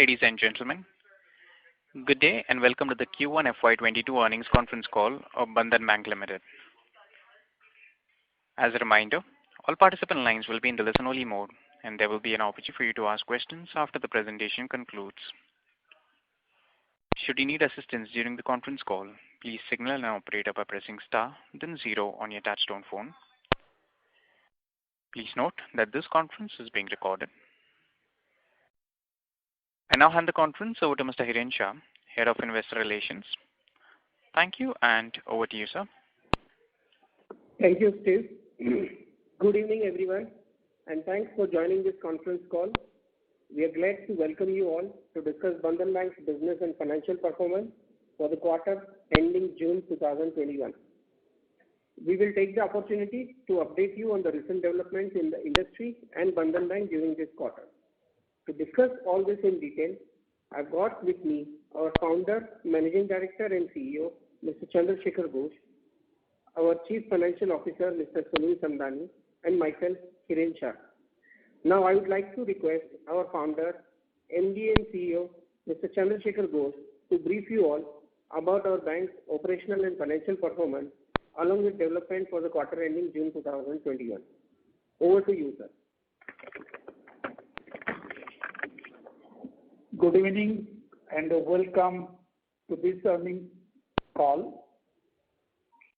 Ladies and gentlemen, good day and welcome to the Q1 FY22 earnings conference call of Bandhan Bank Limited. As a reminder, all participant lines will be in the listen-only mode, and there will be an opportunity for you to ask questions after the presentation concludes. Should you need assistance during the conference call, please signal an operator by pressing star, then 0 on your touchtone phone. Please note that this conference is being recorded. I now hand the conference over to Mr. Hiren Shah, Head of Investor Relations. Thank you, and over to you, sir. Thank you, Steve. Good evening, everyone, and thanks for joining this conference call. We are glad to welcome you all to discuss Bandhan Bank's business and financial performance for the quarter ending June 2021. We will take the opportunity to update you on the recent developments in the industry and Bandhan Bank during this quarter. To discuss all this in detail, I've got with me our founder, Managing Director and CEO, Mr. Chandra Shekhar Ghosh, our Chief Financial Officer, Mr. Sunil Samdani, and myself, Hiren Shah. Now I would like to request our founder, MD and CEO, Mr. Chandra Shekhar Ghosh, to brief you all about our bank's operational and financial performance along with development for the quarter ending June 2021. Over to you, sir. Good evening and welcome to this earnings call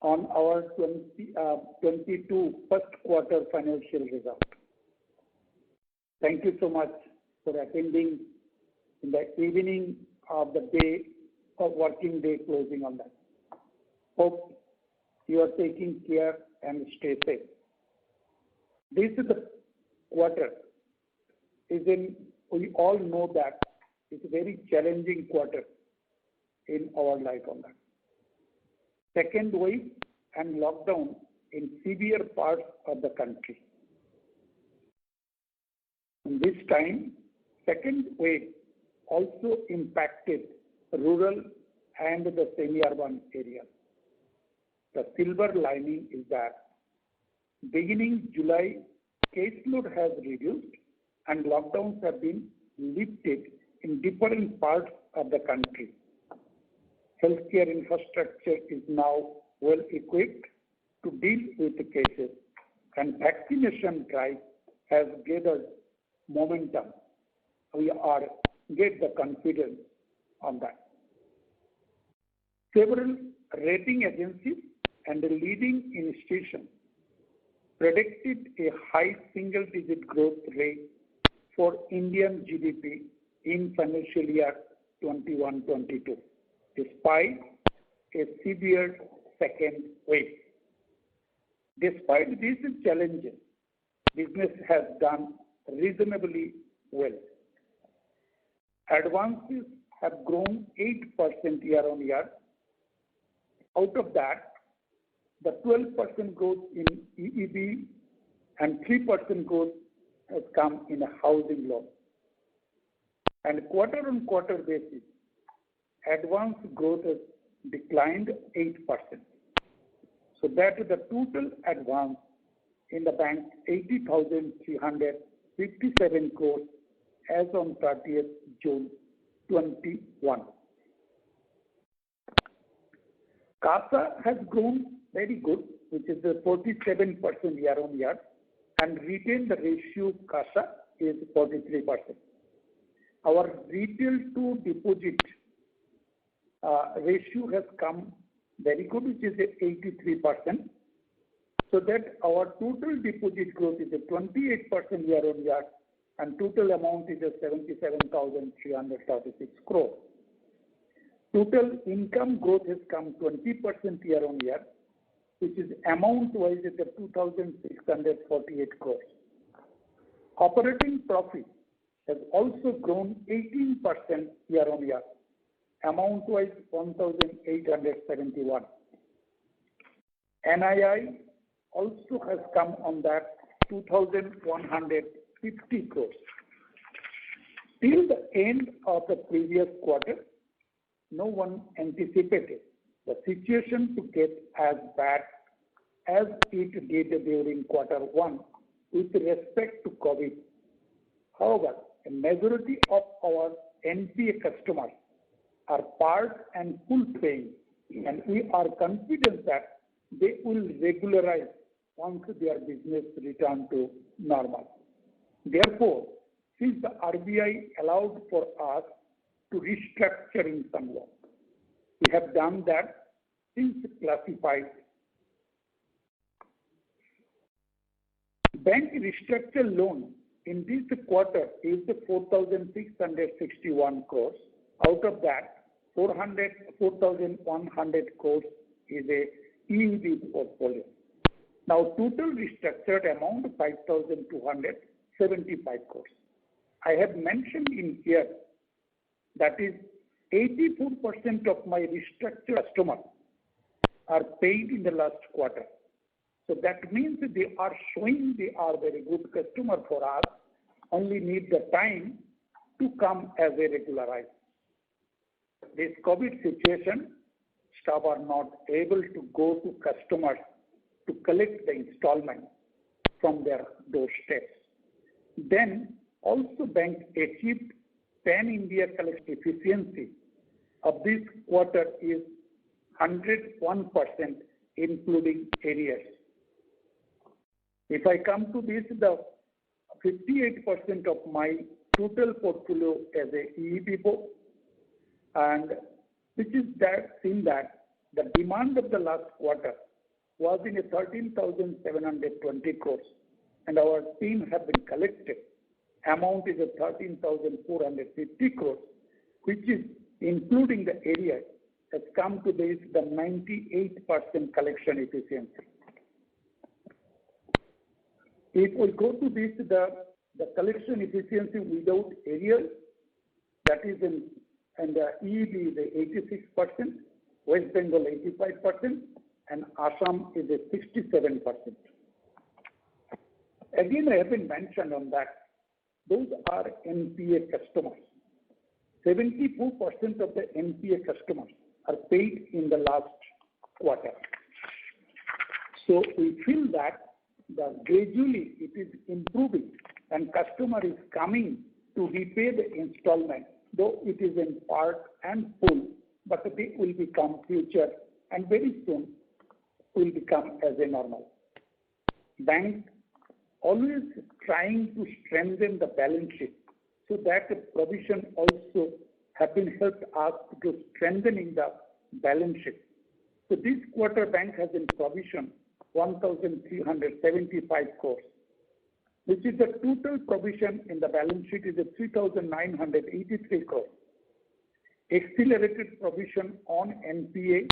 on our 22 first quarter financial result. Thank you so much for attending in the evening of the day of working day closing on that. Hope you are taking care and stay safe. This is the quarter. We all know that it's a very challenging quarter in our life on that. Second wave and lockdown in severe parts of the country. In this time, second wave also impacted rural and the semi-urban areas. The silver lining is that beginning July, caseload has reduced and lockdowns have been lifted in different parts of the country. Healthcare infrastructure is now well equipped to deal with the cases, and vaccination drive has gathered momentum. We get the confidence on that. Several rating agencies and leading institutions predicted a high single-digit growth rate for Indian GDP in financial year 21-22, despite a severe second wave. Despite these challenges, business has done reasonably well. Advances have grown 8% year on year. Out of that, the 12% growth in EEB and 3% growth has come in a housing loan. And quarter-on-quarter basis, advance growth has declined 8%. So that is the total advance in the bank, 80,357 crores as on 30th June 21. CASA has grown very good, which is 47% year on year, and retained the ratio CASA is 43%. Our retail to deposit ratio has come very good, which is 83%. So that our total deposit growth is 28% year on year, and total amount is 77,336 crore. Total income growth has come 20% year on year, which is amount-wise at 2,648 crores. Operating profit has also grown 18% year on year, amount-wise 1,871. NII also has come on that 2,150 crores. Till the end of the previous quarter, no one anticipated the situation to get as bad as it did during quarter one with respect to COVID. However, a majority of our NPA customers are part and full paying, and we are confident that they will regularize once their business return to normal. Therefore, since the RBI allowed for us to restructure in some loans, we have done that since classified. Bank restructure loan in this quarter is 4,661 crores. Out of that, 4,100 crores is a EEB portfolio. Now, total restructured amount 5,275 crores. I have mentioned in here that is 84% of my restructured customers are paid in the last quarter. So that means they are showing they are very good customer for us, only need the time to come as a regularized. This COVID situation, staff are not able to go to customers to collect the installment from their doorsteps. Then also bank achieved pan-India collection efficiency of this quarter is 101%, including arrears. If I come to this, the 58% of my total portfolio as a EEB book, and which is that in that the demand of the last quarter was in a 13,720 crores, and our team have been collected. Amount is a 13,450 crores, which is including the area, has come to this the 98% collection efficiency. If we go to this, the collection efficiency without arrears, that is in and the EEB is 86%, West Bengal 85%, and Assam is a 67%. Again, I have been mentioned on that. Those are NPA customers. 74% of the NPA customers are paid in the last quarter. So we feel that gradually it is improving and customer is coming to repay the installment, though it is in part and full, but they will become future and very soon will become as a normal. Bank always trying to strengthen the balance sheet so that the provision also have been helped us to strengthening the balance sheet. So this quarter bank has in provision 1,375 crores, which is the total provision in the balance sheet is 3,983 crores. Accelerated provision on NPA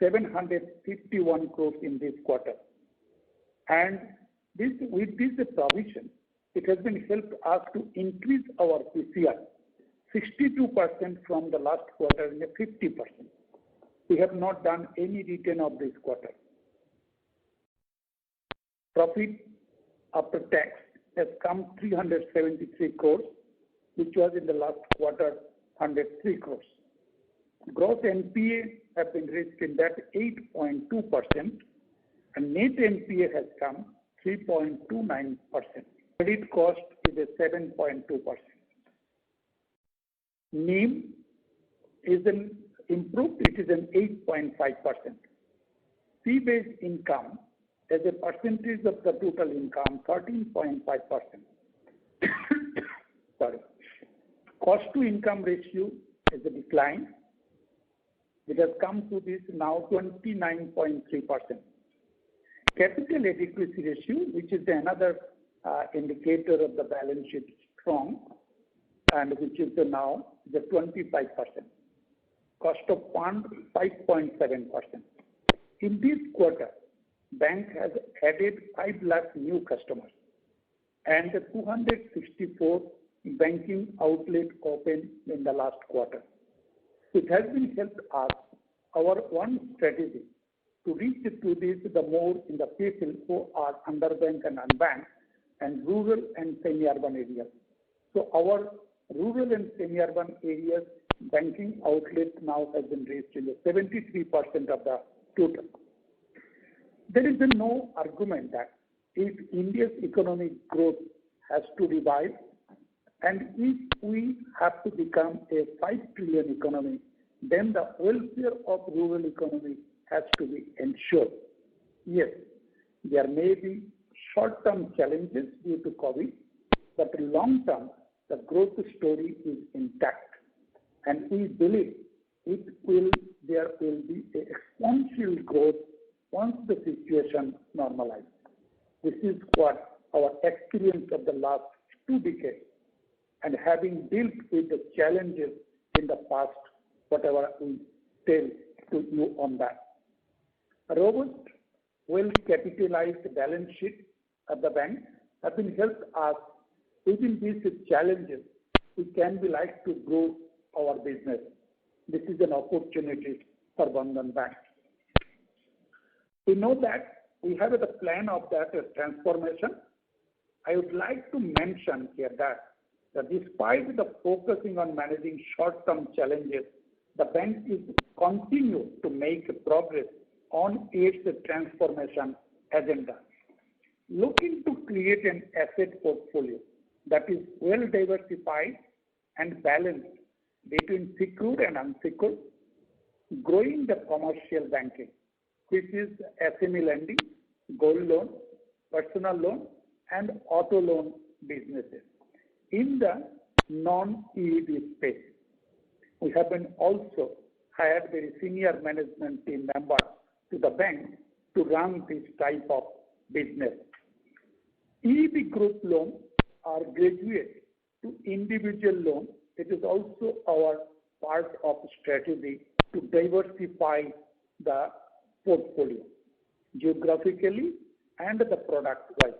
751 crores in this quarter. And with this provision, it has been helped us to increase our PCR 62% from the last quarter and 50%. We have not done any return of this quarter. Profit after tax has come 373 crores, which was in the last quarter 103 crores. Gross NPA have been reached in that 8.2%, and net NPA has come 3.29%. Credit cost is a 7.2%. NIM is improved, it is an 8.5%. Fee-based income as a percentage of the total income, 13.5%. Sorry. Cost to income ratio is a decline. It has come to this now 29.3%. Capital adequacy ratio, which is another indicator of the balance sheet strong, and which is now the 25%. Cost of fund 5.7%. In this quarter, bank has added 5 lakh new customers and 264 banking outlets opened in the last quarter. It has been helped us, our one strategy, to reach to this the more in the people who are underbanked and unbanked and rural and semi-urban areas. So our rural and semi-urban areas banking outlet now has been reached in the 73% of the total. There is no argument that if India's economic growth has to revive And if we have to become a 5 trillion economy, then the welfare of rural economy has to be ensured. Yes, there may be short-term challenges due to COVID, but long-term, the growth story is intact. And we believe there will be a exponential growth once the situation normalizes. This is what our experience of the last 2 decades and having dealt with the challenges in the past, whatever we tell to you on that. A robust, well-capitalized balance sheet of the bank have been helped us within these challenges. We can be like to grow our business. This is an opportunity for Bandhan Bank. We know that we have the plan of that transformation. I would like to mention here that despite the focusing on managing short-term challenges, the bank is continue to make progress on its transformation agenda. Looking to create an asset portfolio that is well diversified and balanced between secured and unsecured, growing the commercial banking, which is SME lending, gold loan, personal loan, and auto loan businesses in the non-EEB space. We have been also hired very senior management team members to the bank to run this type of business. EEB group loans are graduate to individual loan. It is also our part of strategy to diversify the portfolio geographically and the product wise.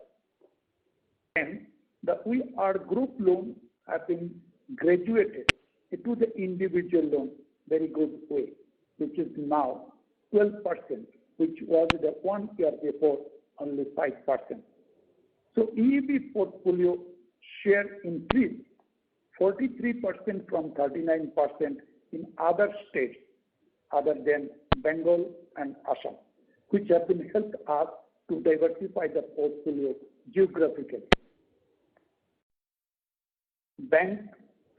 And the our group loan have been graduated to the individual loan very good way, which is now 12%, which was the 1 year before only 5%. So EEB portfolio share increased 43% from 39% in other states other than Bengal and Assam, which have been helped us to diversify the portfolio geographically. Bank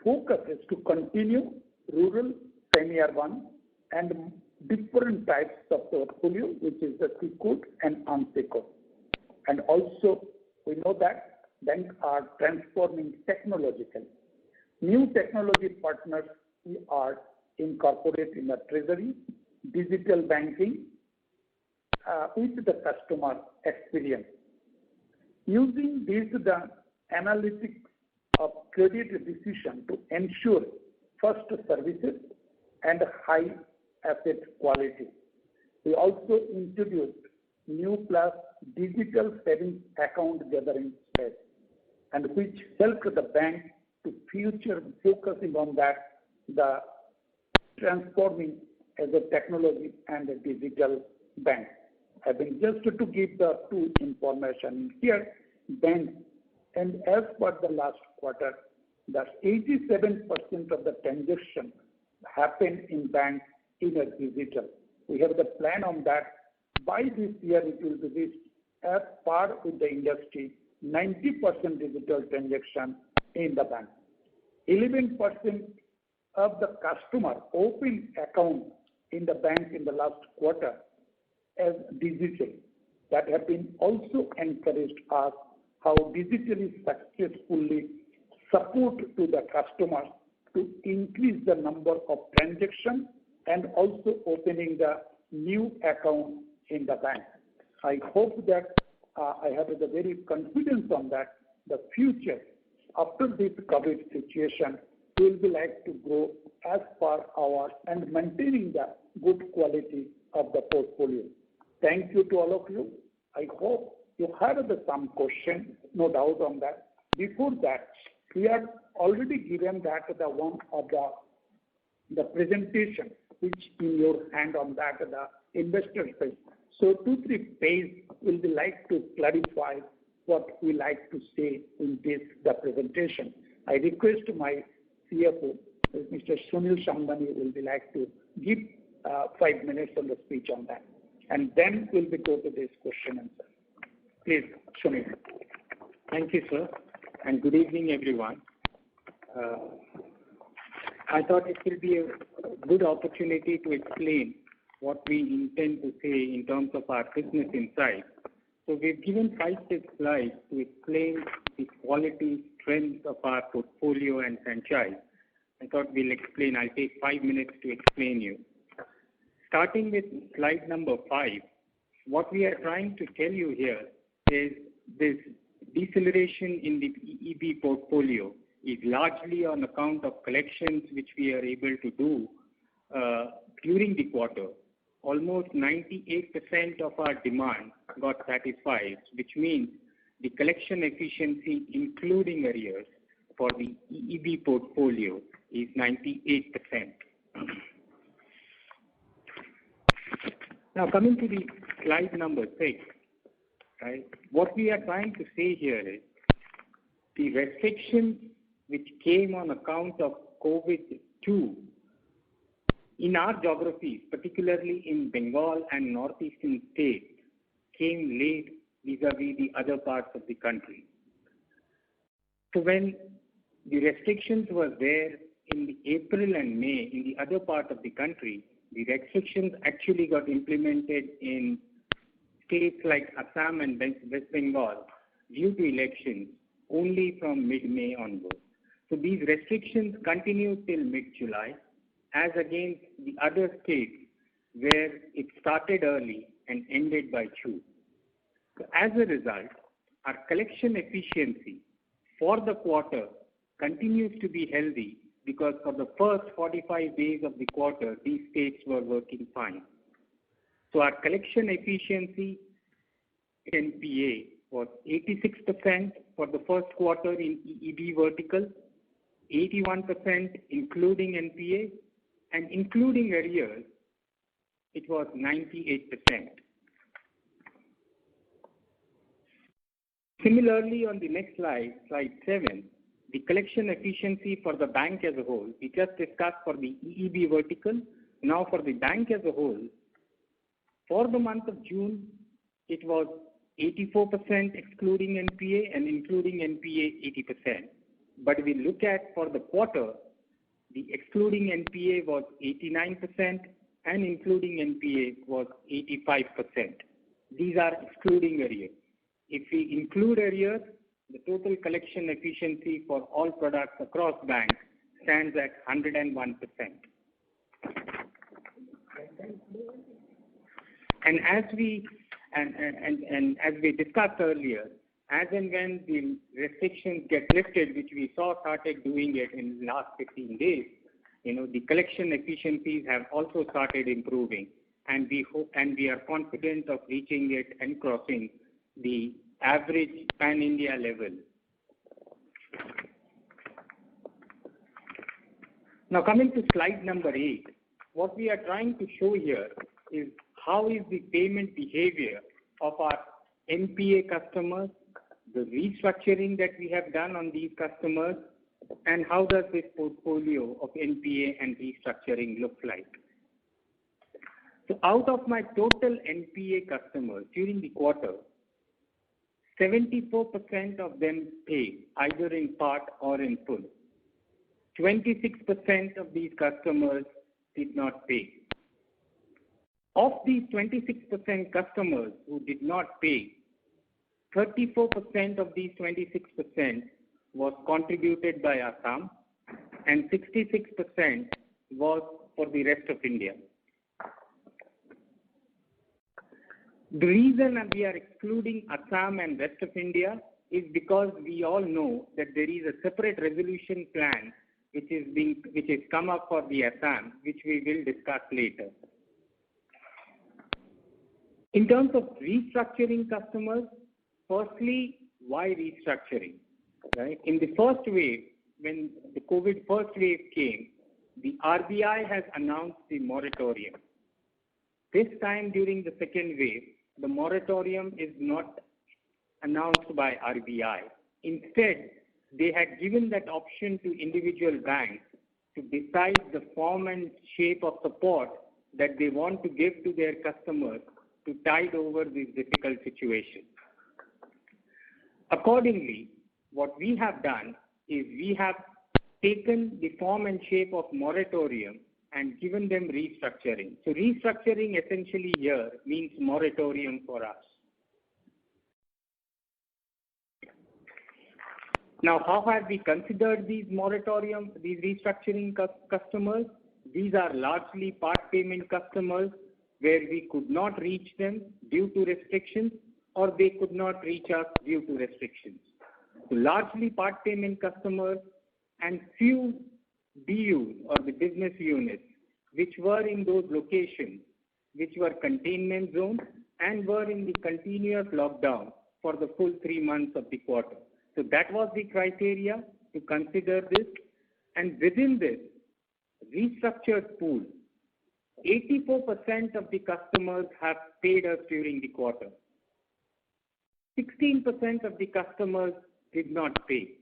focus is to continue rural, semi-urban, and different types of portfolio, which is the secured and unsecured. And also, we know that banks are transforming technologically. New technology partners we are incorporate in the treasury, digital banking, with the customer experience. Using the analytics of credit decision to ensure first services and high asset quality. We also introduced new plus digital savings account gathering space, and which helped the bank to future focusing on that, the transforming as a technology and a digital bank. I mean, just to give the two information here, bank, and as per the last quarter, that 87% of the transaction happened in bank in a digital. We have the plan on that. By this year, it will be reached at par with the industry, 90% digital transaction in the bank. 11% of the customer opened account in the bank in the last quarter as digital. That have been also encouraged us how digitally successfully support to the customers to increase the number of transactions and also opening the new account in the bank. I hope that I have the very confidence on that. The future after this COVID situation will be like to grow as per our and maintaining the good quality of the portfolio. Thank you to all of you. I hope you had some question, no doubt on that. Before that, we have already given that the one of the presentation, which in your hand on that the investor page. So 2-3 pages will be like to clarify what we like to say in this the presentation. I request my CFO, Mr. Sunil Samdani, will be like to give 5 minutes on the speech on that, and then we'll be go to this question answer. Please, Sunil. Thank you, sir, and good evening, everyone. Uh, I thought it will be a good opportunity to explain what we intend to say in terms of our business insights. So we've given 5-6 slides to explain the quality, strength of our portfolio and franchise. I thought we'll explain. I'll take 5 minutes to explain you. Starting with slide number 5, what we are trying to tell you here is this deceleration in the EEB portfolio is largely on account of collections which we are able to do during the quarter. Almost 98% of our demand got satisfied, which means the collection efficiency, including arrears, for the EEB portfolio is 98%. Now, coming to the slide number 6, right? What we are trying to say here is the restrictions which came on account of COVID-2 in our geographies, particularly in Bengal and northeastern states, came late vis-a-vis the other parts of the country. So when the restrictions were there in the April and May in the other part of the country, the restrictions actually got implemented in states like Assam and West Bengal due to elections only from mid-May onwards. So these restrictions continued till mid-July, as against the other states where it started early and ended by June. So as a result, our collection efficiency for the quarter continues to be healthy because for the first 45 days of the quarter, these states were working fine. So our collection efficiency NPA was 86% for the first quarter in EEB vertical, 81% including NPA, and including arrears, it was 98%. Similarly, on the next slide, slide 7, the collection efficiency for the bank as a whole, we just discussed for the EEB vertical. Now for the bank as a whole, for the month of June, it was 84% excluding NPA and including NPA 80%. But we look at for the quarter, the excluding NPA was 89% and including NPA was 85%. These are excluding arrears. If we include arrears, the total collection efficiency for all products across banks stands at 101%. And as we discussed earlier, as and when the restrictions get lifted, which we saw started doing it in the last 15 days, the collection efficiencies have also started improving, and we hope and we are confident of reaching it and crossing the average pan-India level. Now coming to slide number 8, what we are trying to show here is how is the payment behavior of our NPA customers, the restructuring that we have done on these customers, and how does this portfolio of NPA and restructuring look like. So out of my total NPA customers during the quarter, 74% of them paid, either in part or in full. 26% of these customers did not pay. Of these 26% customers who did not pay, 34% of these 26% was contributed by Assam and 66% was for the rest of India. The reason we are excluding Assam and rest of India is because we all know that there is a separate resolution plan which is come up for the Assam, which we will discuss later. In terms of restructuring customers, firstly, why restructuring? Right? In the first wave, when the COVID first wave came, the RBI has announced the moratorium. This time during the second wave, the moratorium is not announced by RBI. Instead, they had given that option to individual banks to decide the form and shape of support that they want to give to their customers to tide over this difficult situation. Accordingly, what we have done is we have taken the form and shape of moratorium and given them restructuring. So restructuring essentially here means moratorium for us. Now, how have we considered these restructuring customers? These are largely part payment customers where we could not reach them due to restrictions, or they could not reach us due to restrictions. So largely part payment customers and few BUs or the business units which were in those locations which were containment zones and were in the continuous lockdown for the full 3 months of the quarter. So that was the criteria to consider this. And within this restructured pool, 84% of the customers have paid us during the quarter. 16% of the customers did not pay.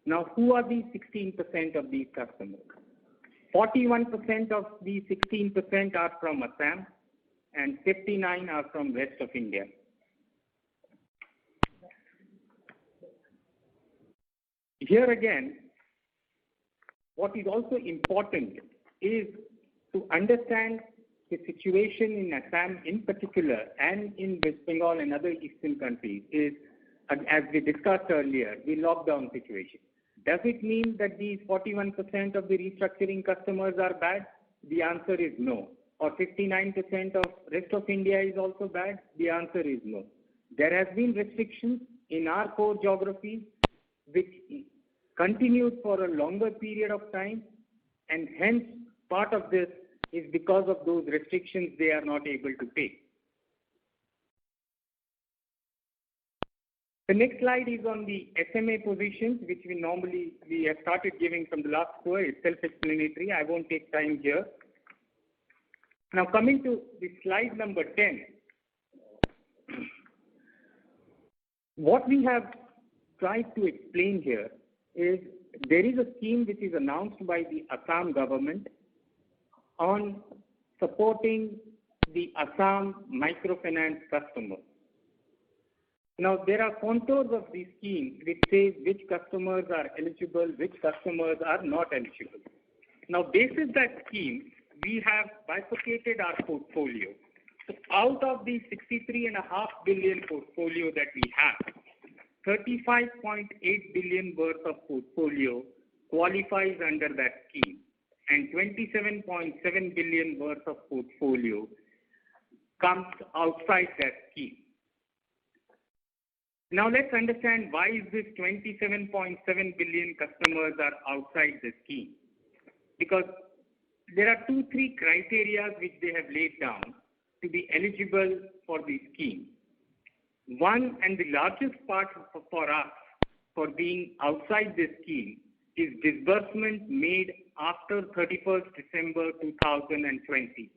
Now, who are these 16% of these customers? 41% of these 16% are from Assam and 59 are from rest of India. Here again, what is also important is to understand the situation in Assam in particular and in West Bengal and other eastern countries is, as we discussed earlier, the lockdown situation. Does it mean that these 41% of the restructuring customers are bad? The answer is no. Or 59% of rest of India is also bad? The answer is no. There has been restrictions in our core geographies which continued for a longer period of time, and hence part of this is because of those restrictions they are not able to pay. The next slide is on the SMA positions, which we have started giving from the last quarter. It's self-explanatory. I won't take time here. Now coming to the slide number 10, what we have tried to explain here is there is a scheme which is announced by the Assam government on supporting the Assam microfinance customers. Now, there are contours of the scheme which says which customers are eligible, which customers are not eligible. Now, based on that scheme, we have bifurcated our portfolio. So, out of the 63.5 billion portfolio that we have, 35.8 billion worth of portfolio qualifies under that scheme, and 27.7 billion worth of portfolio comes outside that scheme. Now let's understand why is this 27.7 billion customers are outside the scheme. Because there are 2-3 criteria which they have laid down to be eligible for the scheme. One and the largest part for us for being outside this scheme is disbursement made after 31st December 2020.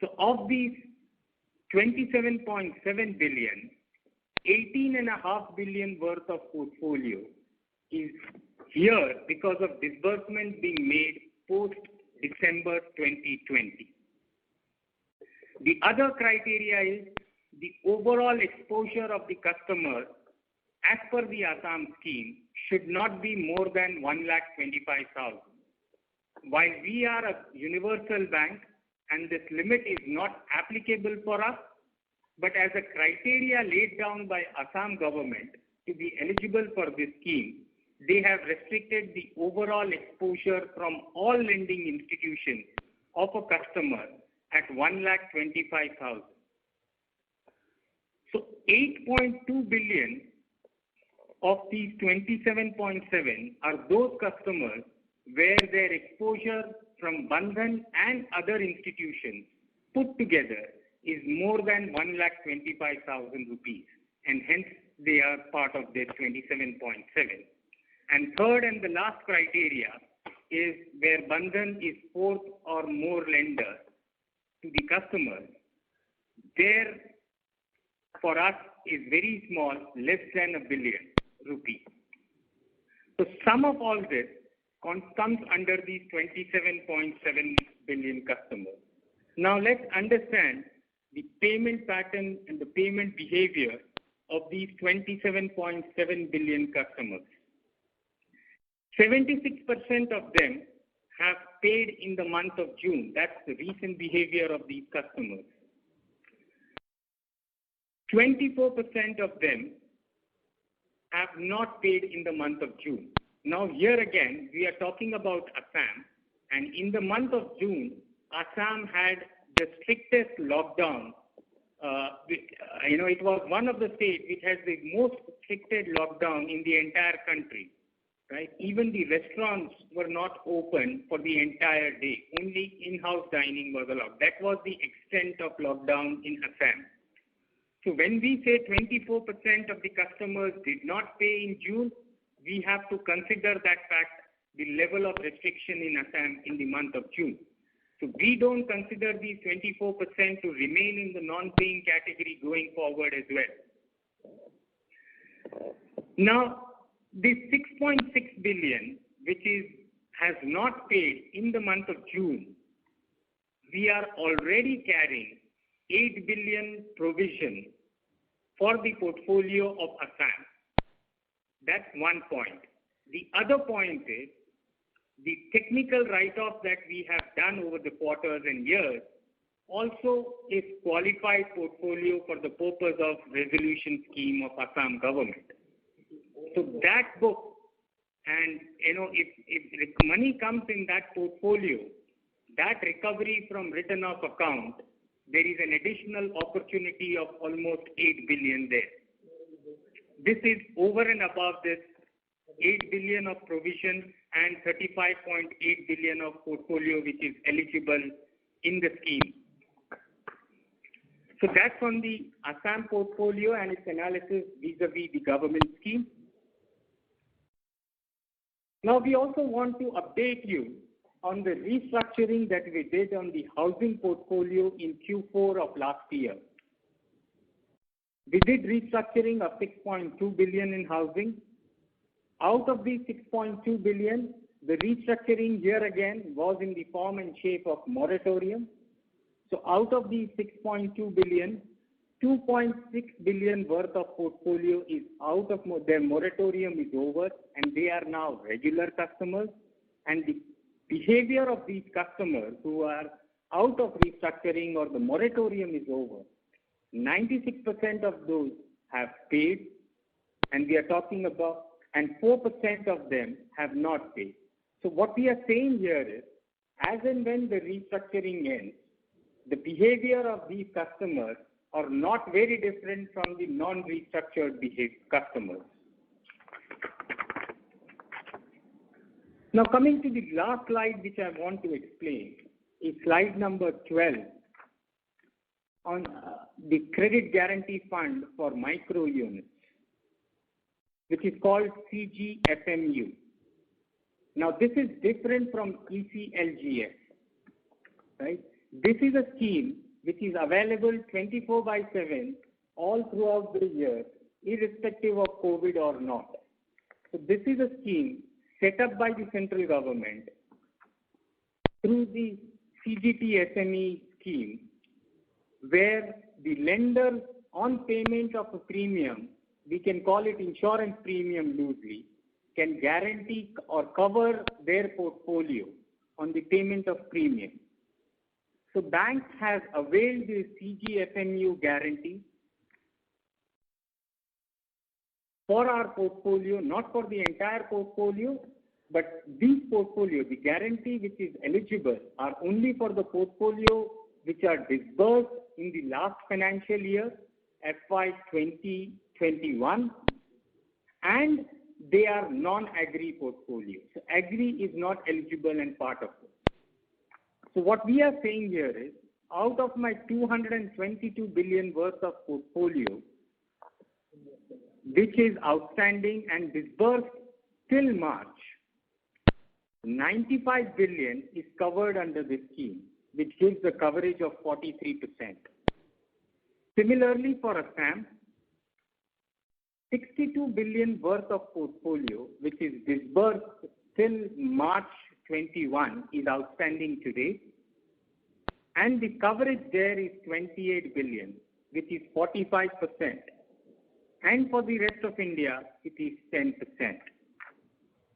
So of these 27.7 billion, 18.5 billion worth of portfolio is here because of disbursement being made post December 2020. The other criteria is the overall exposure of the customer as per the Assam scheme should not be more than 1,25,000. While we are a universal bank and this limit is not applicable for us, but as a criteria laid down by Assam government to be eligible for this scheme, they have restricted the overall exposure from all lending institutions of a customer at 1,25,000. So 8.2 billion of these 27.7 are those customers where their exposure from Bandhan and other institutions put together is more than 1,25,000 rupees, and hence they are part of this 27.7. And third and the last criteria is where Bandhan is fourth or more lender to the customers. There for us is very small, less than 1 billion rupees. So sum of all this comes under these 27.7 billion customers. Now let's understand the payment pattern and the payment behavior of these 27.7 billion customers. 76% of them have paid in the month of June. That's the recent behavior of these customers. 24% of them have not paid in the month of June. Now here again, we are talking about Assam, and in the month of June, Assam had the strictest lockdown. It was one of the states which has the most stricted lockdown in the entire country. Right? Even the restaurants were not open for the entire day. Only in-house dining was allowed. That was the extent of lockdown in Assam. So when we say 24% of the customers did not pay in June, we have to consider that fact, the level of restriction in Assam in the month of June. So we don't consider these 24% to remain in the non-paying category going forward as well. Now, this 6.6 billion, which has not paid in the month of June, we are already carrying 8 billion provision for the portfolio of Assam. That's one point. The other point is the technical write-off that we have done over the quarters and years also is qualified portfolio for the purpose of resolution scheme of Assam government. So that book, and if money comes in that portfolio, that recovery from written off account, there is an additional opportunity of almost 8 billion there. This is over and above this 8 billion of provision and 35.8 billion of portfolio which is eligible in the scheme. So that's on the Assam portfolio and its analysis vis-a-vis the government scheme. Now we also want to update you on the restructuring that we did on the housing portfolio in Q4 of last year. We did restructuring of 6.2 billion in housing. Out of the 6.2 billion, the restructuring here again was in the form and shape of moratorium. So out of the 6.2 billion, 2.6 billion worth of portfolio is out of their moratorium is over and they are now regular customers, and the behavior of these customers who are out of restructuring or the moratorium is over, 96% of those have paid, and we are talking about, and 4% of them have not paid. So what we are saying here is, as and when the restructuring ends, the behavior of these customers are not very different from the non-restructured customers. Now coming to the last slide which I want to explain is slide number 12 on the Credit Guarantee Fund for Micro Units, which is called CGFMU. Now this is different from ECLGS, right? This is a scheme which is available 24/7 all throughout the year, irrespective of COVID or not. So this is a scheme set up by the central government through the CGT SME scheme, where the lender on payment of a premium, we can call it insurance premium loosely, can guarantee or cover their portfolio on the payment of premium. So banks have availed the CGFMU guarantee for our portfolio, not for the entire portfolio, but this portfolio, the guarantee which is eligible are only for the portfolio which are disbursed in the last financial year, FY 2021, and they are non-agri portfolio. So agri is not eligible and part of it. So what we are saying here is, out of my 222 billion worth of portfolio, which is outstanding and disbursed till March, 95 billion is covered under this scheme, which gives the coverage of 43%. Similarly for Assam, 62 billion worth of portfolio, which is disbursed till March 21, is outstanding today, and the coverage there is 28 billion, which is 45%. And for the rest of India, it is 10%.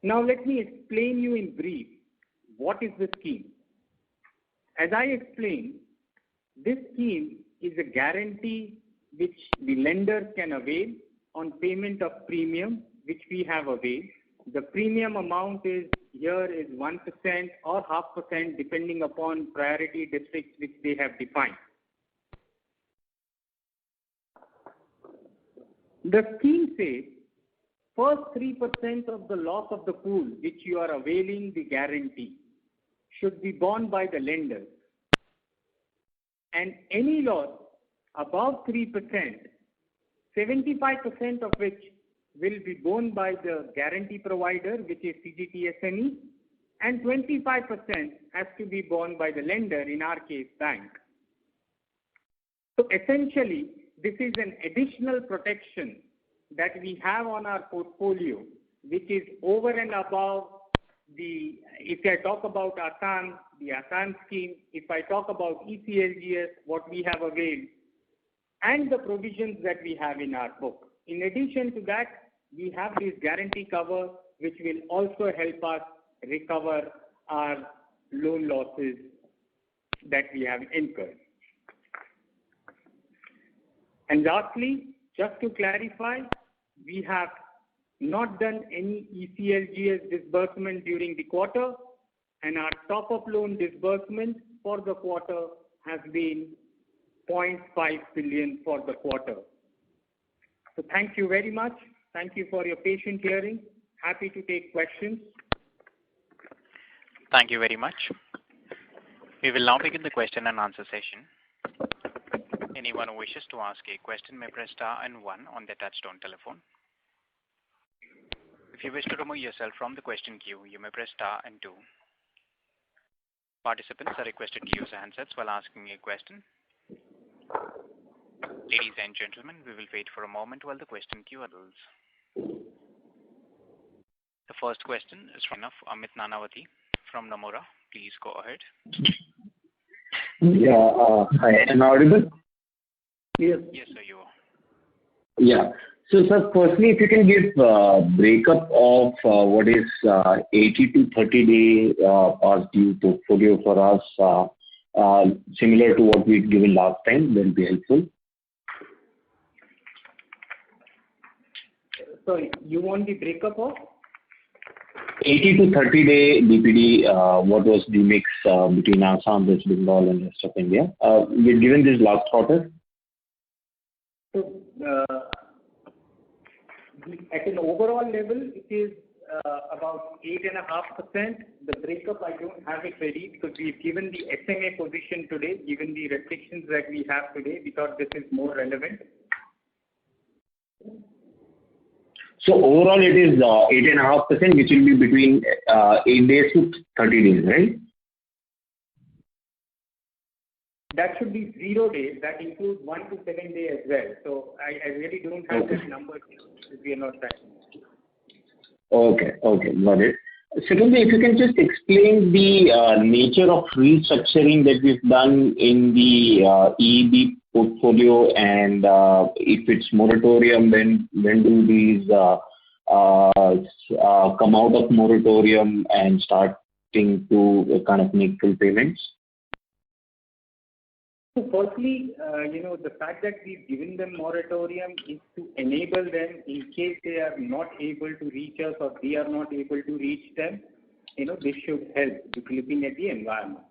Now let me explain you in brief what is the scheme. As I explained, this scheme is a guarantee which the lender can avail on payment of premium which we have availed. The premium amount is 1% or 0.5% depending upon priority districts which they have defined. The scheme says first 3% of the loss of the pool which you are availing the guarantee should be borne by the lender, and any loss above 3%, 75% of which will be borne by the guarantee provider, which is CGTSME, and 25% has to be borne by the lender, in our case, bank. So essentially, this is an additional protection that we have on our portfolio, which is over and above if I talk about Assam, the Assam scheme, if I talk about ECLGS, what we have availed, and the provisions that we have in our book. In addition to that, we have this guarantee cover, which will also help us recover our loan losses that we have incurred. And lastly, just to clarify, we have not done any ECLGS disbursement during the quarter, and our top-up loan disbursement for the quarter has been 0.5 billion for the quarter. So thank you very much. Thank you for your patient hearing. Happy to take questions. Thank you very much. We will now begin the question and answer session. Anyone who wishes to ask a question may press star and 1 on their touchtone telephone. If you wish to remove yourself from the question queue, you may press star and 2. Participants are requested to use handsets while asking a question. Ladies and gentlemen, we will wait for a moment while the question queue adults. The first question is from Amit Nanavati from Nomura. Please go ahead. Yeah, hi. Am I audible? Yes, sir, you are. Yeah. So, sir, firstly, if you can give breakup of what is 80 to 30 day past due portfolio for us, similar to what we'd given last time, that will be helpful. Sorry, you want the breakup of? 80 to 30 day DPD, what was the mix between Assam, West Bengal and rest of India? We've given this last quarter. So, at an overall level, it is about 8.5%. The breakup, I don't have it ready because we've given the SMA position today, given the restrictions that we have today. We thought this is more relevant. So overall, it is 8.5%, which will be between 8 days to 30 days, right? That should be 0 days. That includes 1 to 7 days as well. So I really don't have that number. We are not tracking. Okay, got it. Secondly, if you can just explain the nature of restructuring that we've done in the EEB portfolio, and if it's moratorium, when do these come out of moratorium and starting to kind of make full payments? So firstly, the fact that we've given them moratorium is to enable them in case they are not able to reach us or we are not able to reach them. This should help with looking at the environment.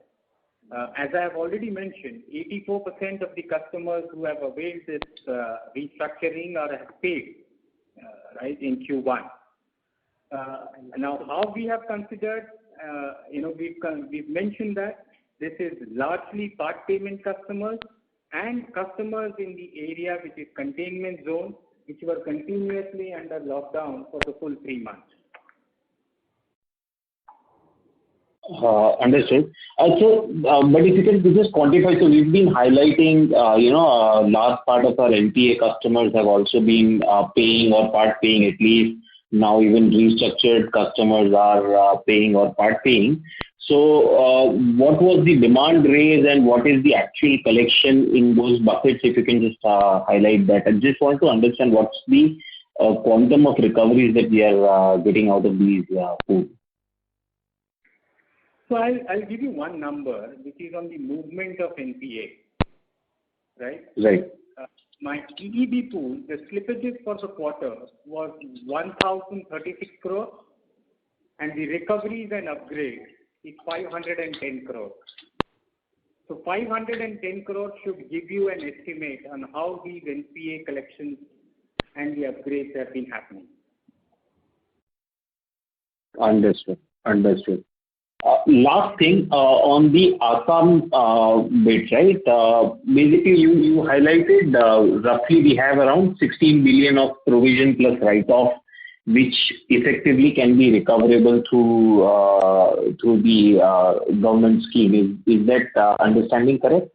As I have already mentioned, 84% of the customers who have availed this restructuring or have paid, right, in Q1. Now, how we have considered, we've mentioned that this is largely part payment customers and customers in the area which is containment zone, which were continuously under lockdown for the full 3 months. Understood. Also, but if you can just quantify, so we've been highlighting, a large part of our NPA customers have also been paying or part paying at least. Now even restructured customers are paying or part paying. So what was the demand raise and what is the actual collection in those buckets? If you can just highlight that. I just want to understand what's the quantum of recoveries that we are getting out of these pools? So I'll give you one number, which is on the movement of NPA, right? Right. My EEB pool, the slippages for the quarter was 1,036 crores, and the recoveries and upgrades is 510 crores. So 510 crores should give you an estimate on how these NPA collections and the upgrades have been happening. Understood. Last thing, on the Assam bit, right? Basically, you highlighted roughly we have around 16 billion of provision plus write-off, which effectively can be recoverable through the government scheme. Is that understanding correct?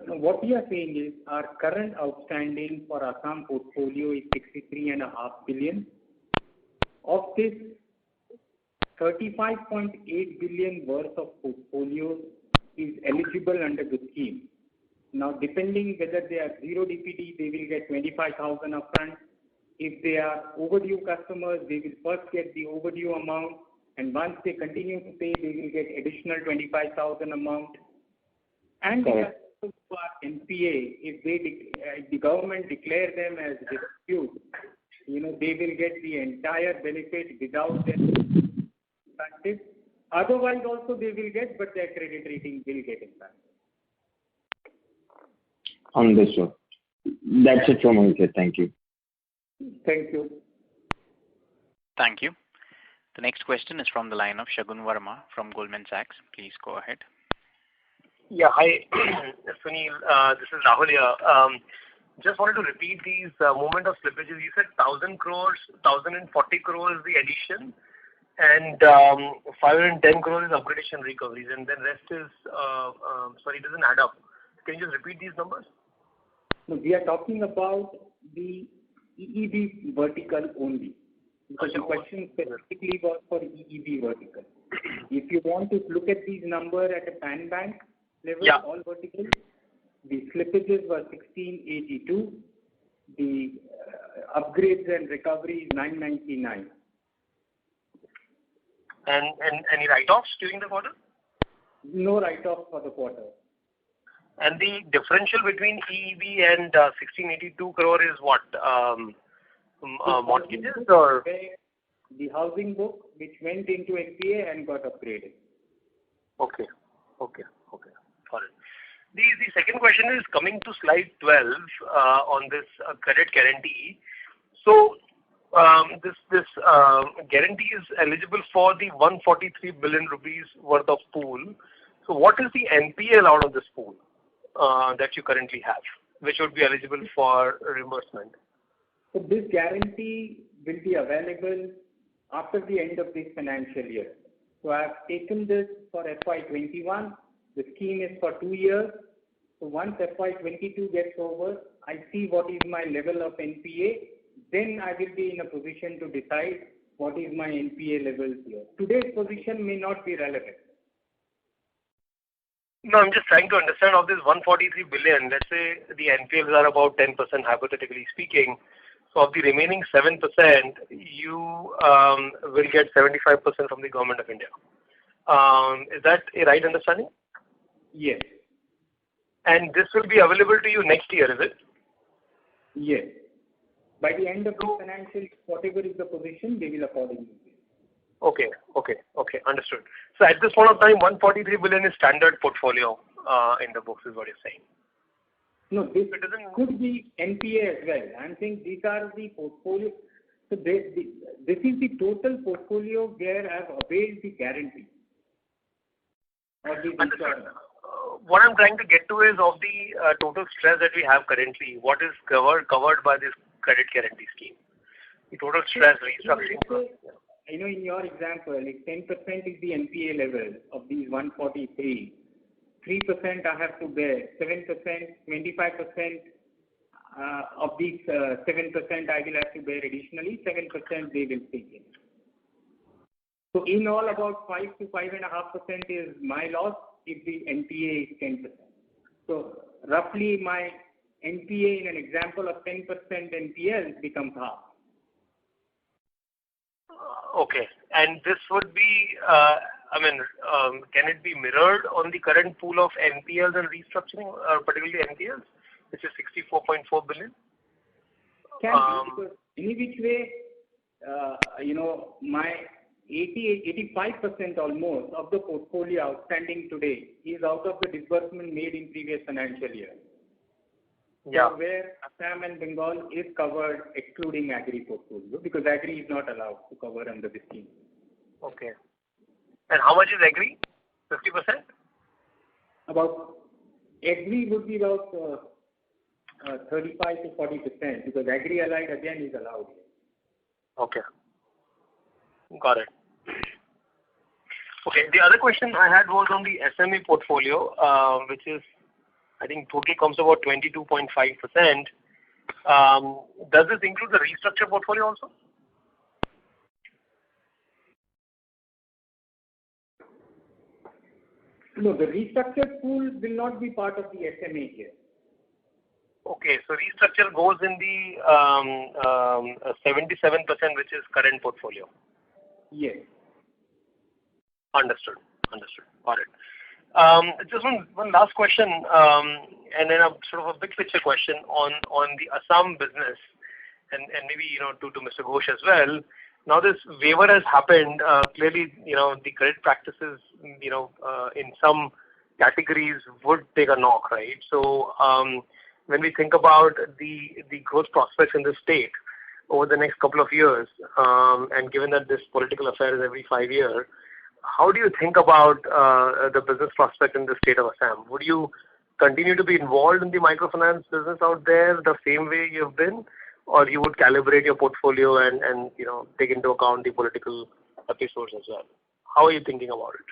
What we are saying is our current outstanding for Assam portfolio is 63.5 billion. Of this, 35.8 billion worth of portfolio is eligible under the scheme. Now, depending whether they are zero DPD, they will get 25,000 upfront. If they are overdue customers, they will first get the overdue amount, and once they continue to pay, they will get additional 25,000 amount. And the customers who are NPA, if the government declare them as dispute, they will get the entire benefit without their practice. Otherwise, also they will get, but their credit rating will get impacted. Understood. That's it from my side. Thank you. Thank you. Thank you. The next question is from the line of Shagun Verma from Goldman Sachs. Please go ahead. Yeah, hi, Sunil. This is Rahul here. Just wanted to repeat these moment of slippages. You said 1,000 crores, 1,040 crores the addition, and 510 crores is upgradation recoveries, and then rest is, it doesn't add up. Can you just repeat these numbers? No, we are talking about the EEB vertical only. Because the question specifically was for EEB vertical. If you want to look at these numbers at a pan bank level, all verticals, the slippages were 1682, the upgrades and recoveries 999. And any write-offs during the quarter? No write-offs for the quarter. And the differential between EEB and 1682 crore is what? Mortgages or? The housing book which went into NPA and got upgraded. Okay. Got it. The second question is coming to slide 12 on this credit guarantee. So this guarantee is eligible for the 143 billion rupees worth of pool. So what is the NPL out of this pool that you currently have, which would be eligible for reimbursement? So this guarantee will be available after the end of this financial year. So I have taken this for FY21. The scheme is for 2 years. So once FY22 gets over, I see what is my level of NPA. Then I will be in a position to decide what is my NPA levels here. Today's position may not be relevant. No, I'm just trying to understand of this 143 billion, let's say the NPLs are about 10% hypothetically speaking. So of the remaining 7%, you will get 75% from the Government of India. Is that a right understanding? Yes. And this will be available to you next year, is it? Yes. By the end of the financial year, whatever is the position, they will accordingly pay. Okay, understood. So at this point of time, 143 billion is standard portfolio in the books is what you're saying. No, this could be NPA as well. I'm saying these are the portfolio. So this is the total portfolio where I have availed the guarantee. Understood. What I'm trying to get to is of the total stress that we have currently, what is covered by this credit guarantee scheme? The total stress restructuring. In your example, if 10% is the NPA level of these 143, 3% I have to bear, 7%, 25% of these 7% I will have to bear additionally, 7% they will take in. So in all, about 5 to 5.5% is my loss if the NPA is 10%. So roughly my NPA in an example of 10% NPL becomes half. Okay. And this would be, can it be mirrored on the current pool of NPLs and restructuring, particularly NPLs, which is 64.4 billion? Can be, because any which way, my 85% almost of the portfolio outstanding today is out of the disbursement made in previous financial year. Yeah. So where Assam and Bengal is covered excluding agri portfolio, because agri is not allowed to cover under the scheme. Okay. And how much is agri? 50%? About agri would be about 35 to 40%, because agri allied again is allowed. Okay. Got it. Okay. The other question I had was on the SME portfolio, which is, I think, total comes to about 22.5%. Does this include the restructured portfolio also? No, the restructured pool will not be part of the SMA here. Okay, so restructure goes in the 77%, which is current portfolio. Yes. Understood. Got it. Just one last question, and then a sort of a big picture question on the Assam business, and maybe to Mr. Ghosh as well. Now this waiver has happened. Clearly, the credit practices, in some categories would take a knock, right? So when we think about the growth prospects in the state over the next couple of years, and given that this political affair is every 5 years, how do you think about the business prospect in the state of Assam? Would you continue to be involved in the microfinance business out there the same way you've been, or you would calibrate your portfolio and take into account the political episodes as well? How are you thinking about it?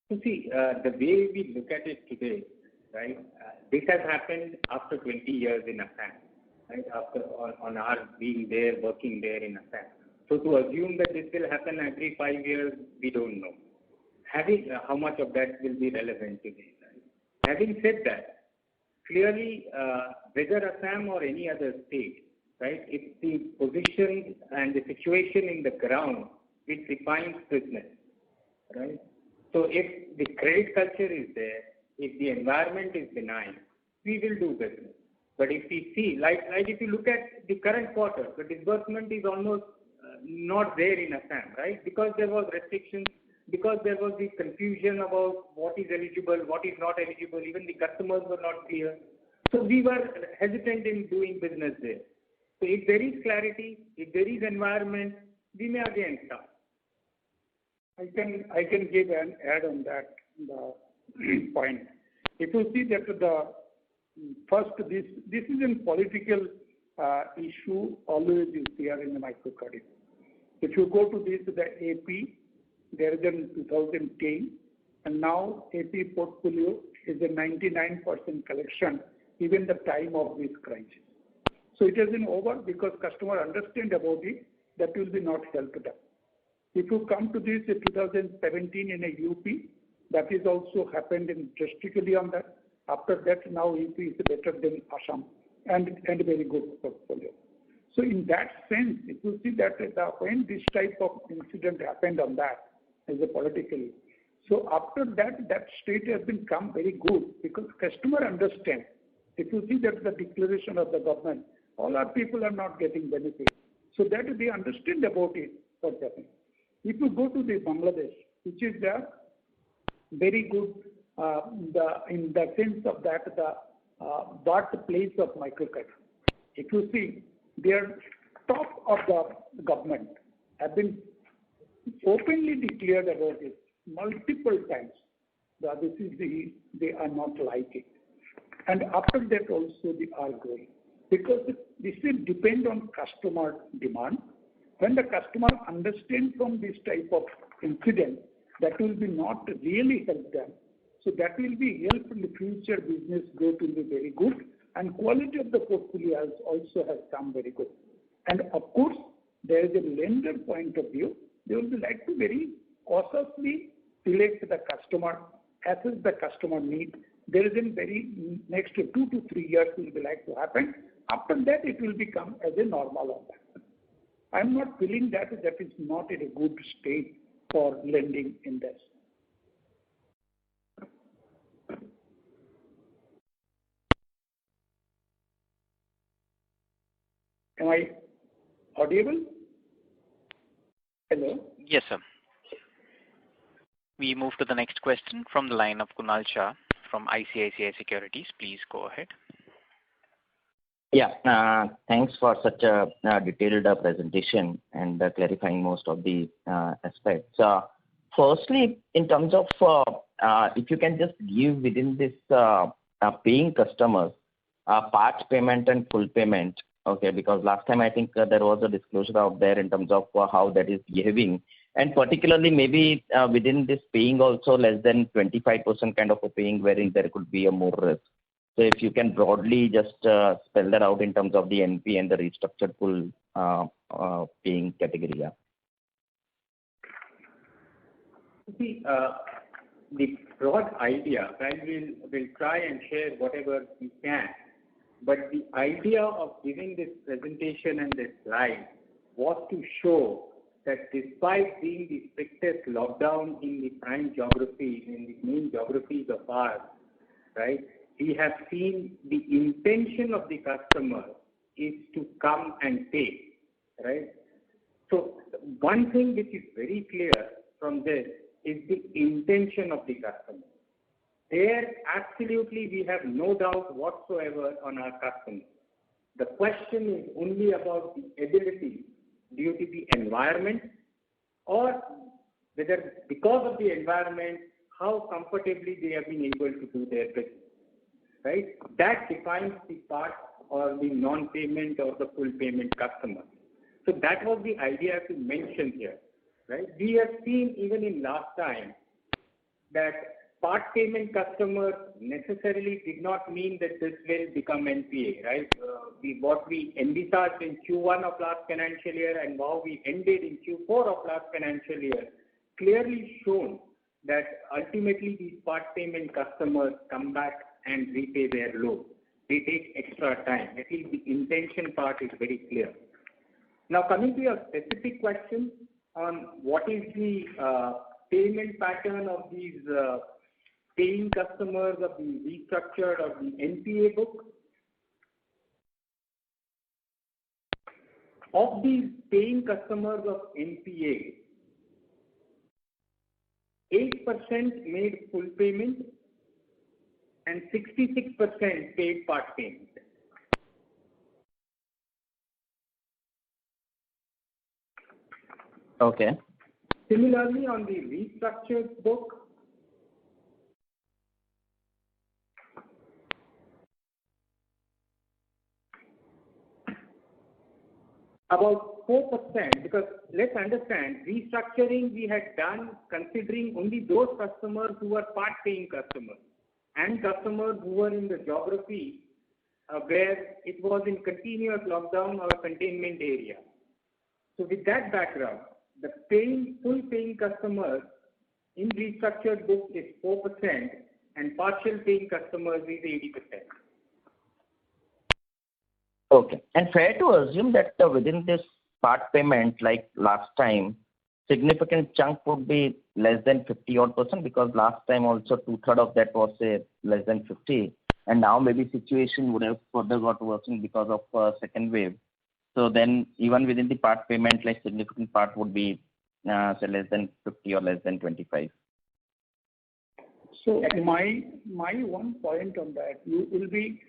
You see, the way we look at it today, right? This has happened after 20 years in Assam, right? After on our being there, working there in Assam. So to assume that this will happen every 5 years, we don't know. How much of that will be relevant today, right? Having said that, clearly, whether Assam or any other state, right, it's the position and the situation in the ground which defines business, right? So if the credit culture is there, if the environment is benign, we will do business. But if we see, like if you look at the current quarter, the disbursement is almost not there in Assam, right? Because there was restrictions, because there was the confusion about what is eligible, what is not eligible, even the customers were not clear. So we were hesitant in doing business there. So if there is clarity, if there is environment, we may again start. I can give an add on that point. If you see that this is a political issue always is there in the microcredit. If you go to the AP, there is in 2010, and now AP portfolio is a 99% collection, even the time of this crisis. So it has been over because customer understand about it, that will be not helped them. If you come to this in 2017 in a UP, that is also happened in drastically on that. After that, now UP is better than Assam and very good portfolio. So in that sense, if you see that when this type of incident happened on that as a political, so after that state has become very good because customer understand. If you see that the declaration of the government, all our people are not getting benefit. So that they understand about it, what's happening. If you go to the Bangladesh, which is the very good in the sense of that the birthplace of microcredit. If you see, their top of the government have been openly declared about it multiple times. That this is they are not like it. And after that also they are growing. Because this will depend on customer demand. When the customer understands from this type of incident, that will be not really help them. So that will be help in the future business growth will be very good and quality of the portfolio also has come very good. And of course, there is a lender point of view. They will be like to very cautiously select the customer, assess the customer need, there is in very next 2 to 3 years will be like to happen. After that, it will become as a normal on that. I'm not feeling that that is not in a good state for lending in this. Am I audible? Hello? Yes, sir. We move to the next question from the line of Kunal Shah from ICICI Securities. Please go ahead. Yeah, thanks for such a detailed presentation and clarifying most of the aspects. Firstly, in terms of if you can just give within this paying customers part payment and full payment, okay, because last time I think there was a disclosure out there in terms of how that is behaving, and particularly maybe within this paying also less than 25% kind of a paying wherein there could be a more risk. So if you can broadly just spell that out in terms of the NP and the restructured full paying category. Yeah. See, the broad idea, right, we'll try and share whatever we can, but the idea of giving this presentation and this slide was to show that despite being the strictest lockdown in the prime geography, in the main geographies of ours, right, we have seen the intention of the customer is to come and pay, right? So one thing which is very clear from this is the intention of the customer. There, absolutely, we have no doubt whatsoever on our customers. The question is only about the ability due to the environment, or whether because of the environment, how comfortably they have been able to do their business. Right? That defines the part or the non-payment or the full payment customer. So that was the idea to mention here. Right? We have seen even in last time that part payment customers necessarily did not mean that this will become NPA. Right? What we envisaged in Q1 of last financial year and how we ended in Q4 of last financial year clearly shown that ultimately these part payment customers come back and repay their loan. They take extra time. At least the intention part is very clear. Now coming to your specific question on what is the payment pattern of these paying customers of the restructured of the NPA book. Of these paying customers of NPA, 8% made full payment and 66% paid part payment. Okay. Similarly, on the restructured book, about 4%, because let's understand, restructuring we had done considering only those customers who were part paying customers and customers who were in the geography where it was in continuous lockdown or containment area. So with that background, the full paying customers in restructured book is 4% and partial paying customers is 80%. Okay. And fair to assume that within this part payment, like last time, significant chunk would be less than 50% because last time also 2/3 of that was say less than 50, and now maybe situation would have further got worsened because of second wave. So then even within the part payment, like significant part would be say less than 50 or less than 25. So my one point on that, you will be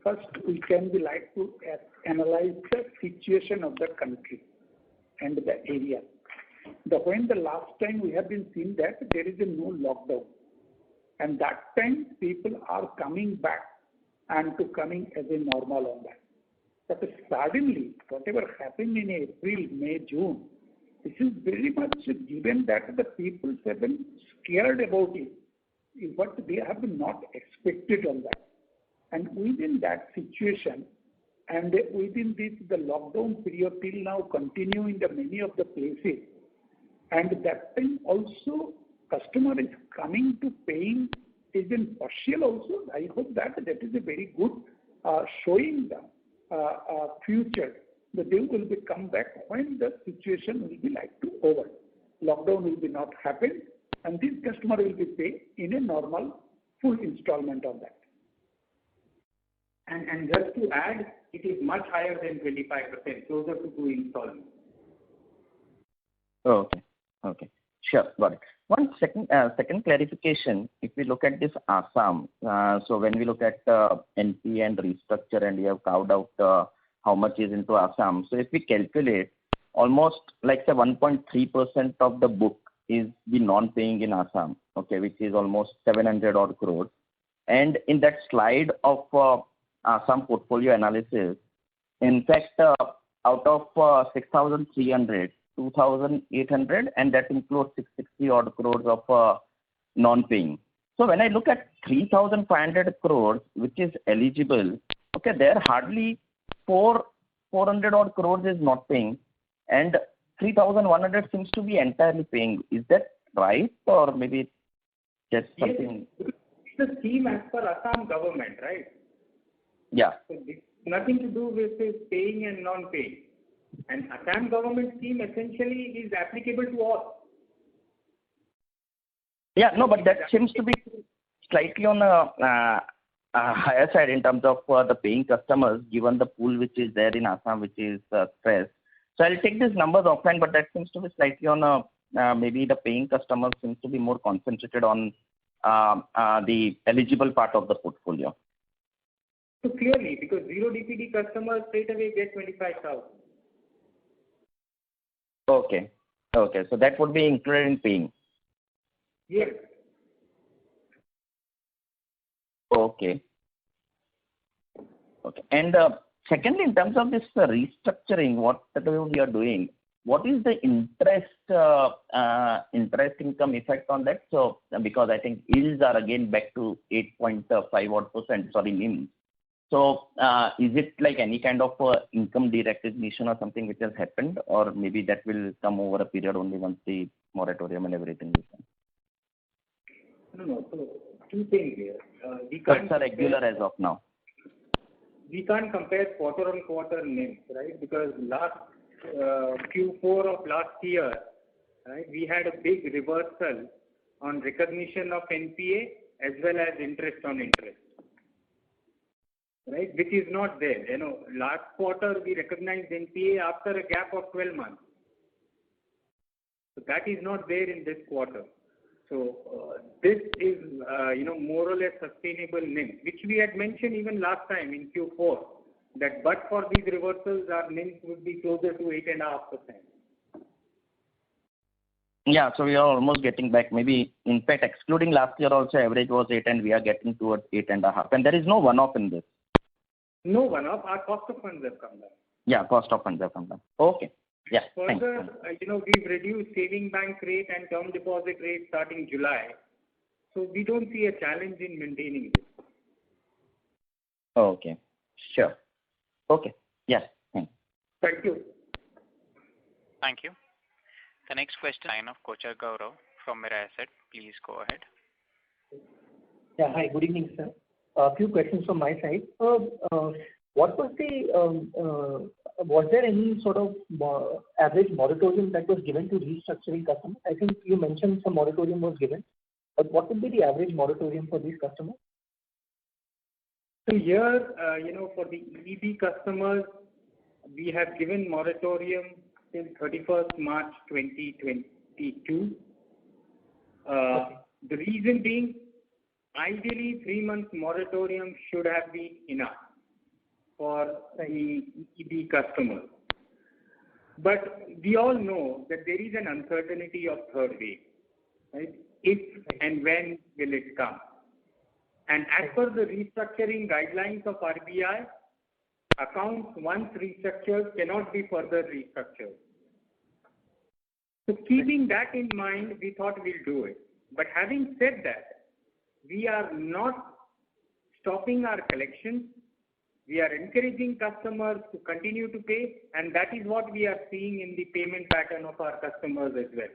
first we can be like to analyze the situation of the country and the area. When the last time we have been seeing that there is no lockdown, and that time people are coming back and to coming as a normal on that. But suddenly, whatever happened in April, May, June, this is very much given that the people have been scared about it, but they have not expected on that. And within that situation, and within this, the lockdown period till now continue in the many of the places, and that time also customer is coming to paying is in partial also. I hope that is a very good showing the future that they will be come back when the situation will be like to over. Lockdown will be not happen, and this customer will be paid in a normal full installment of that. And just to add, it is much higher than 25%, closer to 2 installments. Okay. Okay. Sure. Got it. One second clarification. If we look at this Assam, so when we look at NPA and restructure, and we have carved out how much is into Assam. So if we calculate, almost like say 1.3% of the book is the non-paying in Assam, okay, which is almost 700 odd crores. And in that slide of Assam portfolio analysis, in fact, out of 6,300, 2,800, and that includes 660 odd crores of non-paying. So when I look at 3,500 crores, which is eligible, okay, there hardly 400 odd crores is not paying, and 3,100 seems to be entirely paying. Is that right, or maybe just something? Yes, it's a scheme as per Assam government, right? Yeah. So it's nothing to do with this paying and non-paying. And Assam government scheme essentially is applicable to all. Yeah, no, but that seems to be slightly on a higher side in terms of the paying customers, given the pool which is there in Assam, which is stressed. So I'll take these numbers offline, but that seems to be slightly on a, maybe the paying customers seems to be more concentrated on the eligible part of the portfolio. So clearly, because zero DPD customers straight away get 25,000. Okay. Okay. So that would be included in paying. Yes. Okay. Okay. And secondly, in terms of this restructuring, what we are doing, what is the interest income effect on that? So because I think yields are again back to 8.5 odd %, sorry, NIM. So is it like any kind of income derecognition or something which has happened, or maybe that will come over a period only once the moratorium and everything is done? No. So two things here. That's a regular as of now. We can't compare quarter-on-quarter NIMs, right? Because last Q4 of last year, right, we had a big reversal on recognition of NPA as well as interest on interest, right? Which is not there. You know, last quarter we recognized NPA after a gap of 12 months. So that is not there in this quarter. So this is, more or less sustainable NIM, which we had mentioned even last time in Q4, that but for these reversals, our NIM would be closer to 8.5%. Yeah, so we are almost getting back. Maybe, in fact, excluding last year also, average was 8, and we are getting towards 8.5. And there is no one-off in this. No one-off. Our cost of funds have come down. Yeah, cost of funds have come down. Okay. Yeah. Further, we've reduced saving bank rate and term deposit rate starting July. So we don't see a challenge in maintaining this. Okay. Sure. Okay. Yes. Thanks. Thank you. Thank you. The next question, line of Kochar Gaurav from Mirae Asset. Please go ahead. Yeah. Hi. Good evening, sir. A few questions from my side. What was was there any sort of average moratorium that was given to restructuring customers? I think you mentioned some moratorium was given, but what would be the average moratorium for these customers? So here, for the EB customers, we have given moratorium till 31st March 2022. Okay. The reason being, ideally 3 months moratorium should have been enough for the EB customers. But we all know that there is an uncertainty of third wave, right? If and when will it come? And as per the restructuring guidelines of RBI, accounts once restructured cannot be further restructured. So keeping that in mind, we thought we'll do it. But having said that, we are not stopping our collections. We are encouraging customers to continue to pay, and that is what we are seeing in the payment pattern of our customers as well.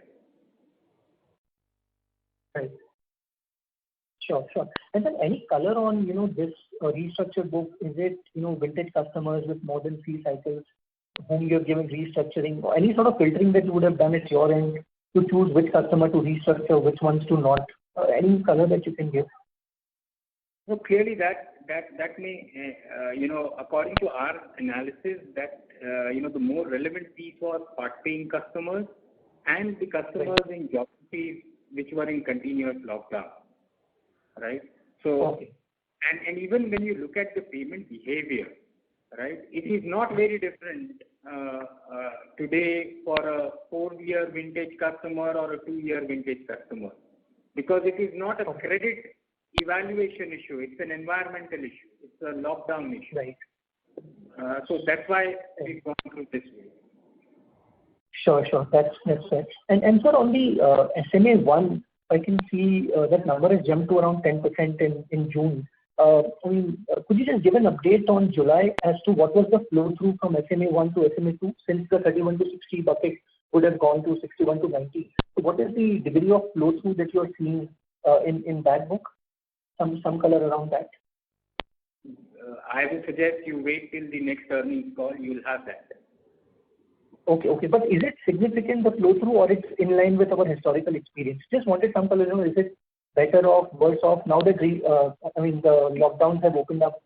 Right. Sure. And then any color on, this restructured book? Is it, vintage customers with more than 3 cycles whom you're giving restructuring, or any sort of filtering that you would have done at your end to choose which customer to restructure, which ones to not? Any color that you can give? No, clearly that may, according to our analysis, that, the more relevant piece was part-paying customers and the customers in geographies which were in continuous lockdown, right? So, okay. and even when you look at the payment behavior, right, it is not very different today for a 4-year vintage customer or a 2-year vintage customer, because it is not a credit evaluation issue, it's an environmental issue, it's a lockdown issue. Right. So that's why we've gone through this way. Sure. That's fair. And sir, on the SMA 1, I can see that number has jumped to around 10% in June. Could you just give an update on July as to what was the flow through from SMA 1 to SMA 2, since the 31 to 60 bucket would have gone to 61 to 90? So what is the degree of flow through that you are seeing in that book? Some color around that. I would suggest you wait till the next earnings call. You will have that. Okay. But is it significant, the flow through, or it's in line with our historical experience? Just wanted some color. Is it better off, worse off now that the lockdowns have opened up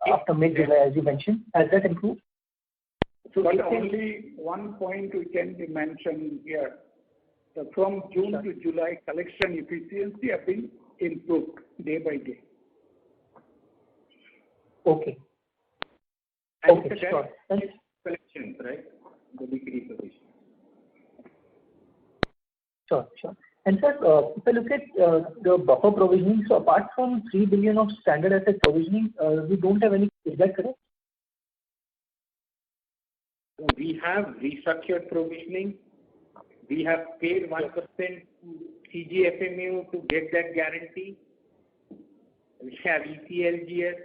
after mid-July, as you mentioned? Has that improved? So but only one point we can mention here. So from June to July, collection efficiency have been improved day by day. Okay. And sure. Collections, right? The weekly provision. Sure. And sir, if I look at the buffer provisioning, so apart from 3 billion of standard asset provisioning, we don't have any. Is that correct? We have restructured provisioning. We have paid 1% to CGFMU to get that guarantee. We have ECLGS.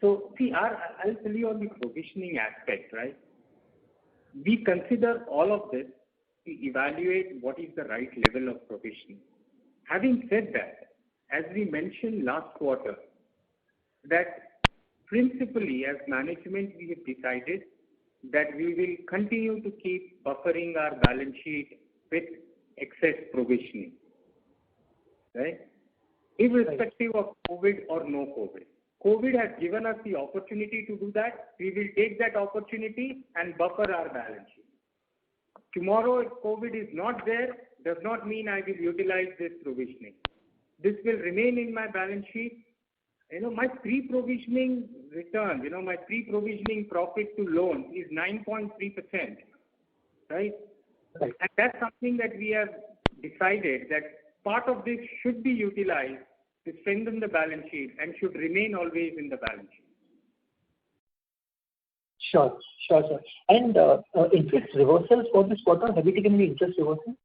So see, I'll tell you on the provisioning aspect, right? We consider all of this to evaluate what is the right level of provisioning. Having said that, as we mentioned last quarter, that principally as management we have decided that we will continue to keep buffering our balance sheet with excess provisioning, right? Irrespective of COVID or no COVID. COVID has given us the opportunity to do that. We will take that opportunity and buffer our balance sheet. Tomorrow, if COVID is not there, does not mean I will utilize this provisioning. This will remain in my balance sheet. My pre-provisioning return, my pre-provisioning profit to loans is 9.3%, right? And that's something that we have decided that part of this should be utilized to strengthen the balance sheet and should remain always in the balance sheet. Sure, sir. And interest reversals for this quarter, have you taken any interest reversals?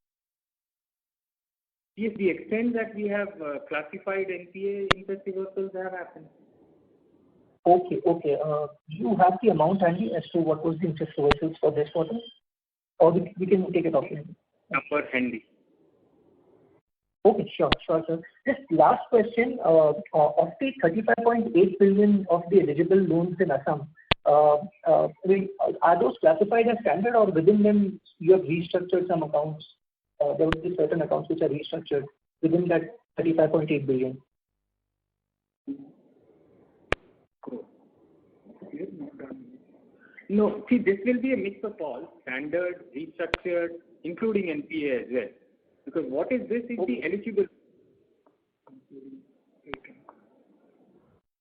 Yes, the extent that we have classified NPA, interest reversals have happened. Okay. Do you have the amount handy as to what was the interest reversals for this quarter? Or we can take it offline. Number handy. Okay, sure, sir. Just last question. Of the 35.8 billion of the eligible loans in Assam, are those classified as standard, or within them you have restructured some accounts? There would be certain accounts which are restructured within that 35.8 billion. No, see, this will be a mix of all, standard, restructured, including NPA as well. Because what is this is the eligible.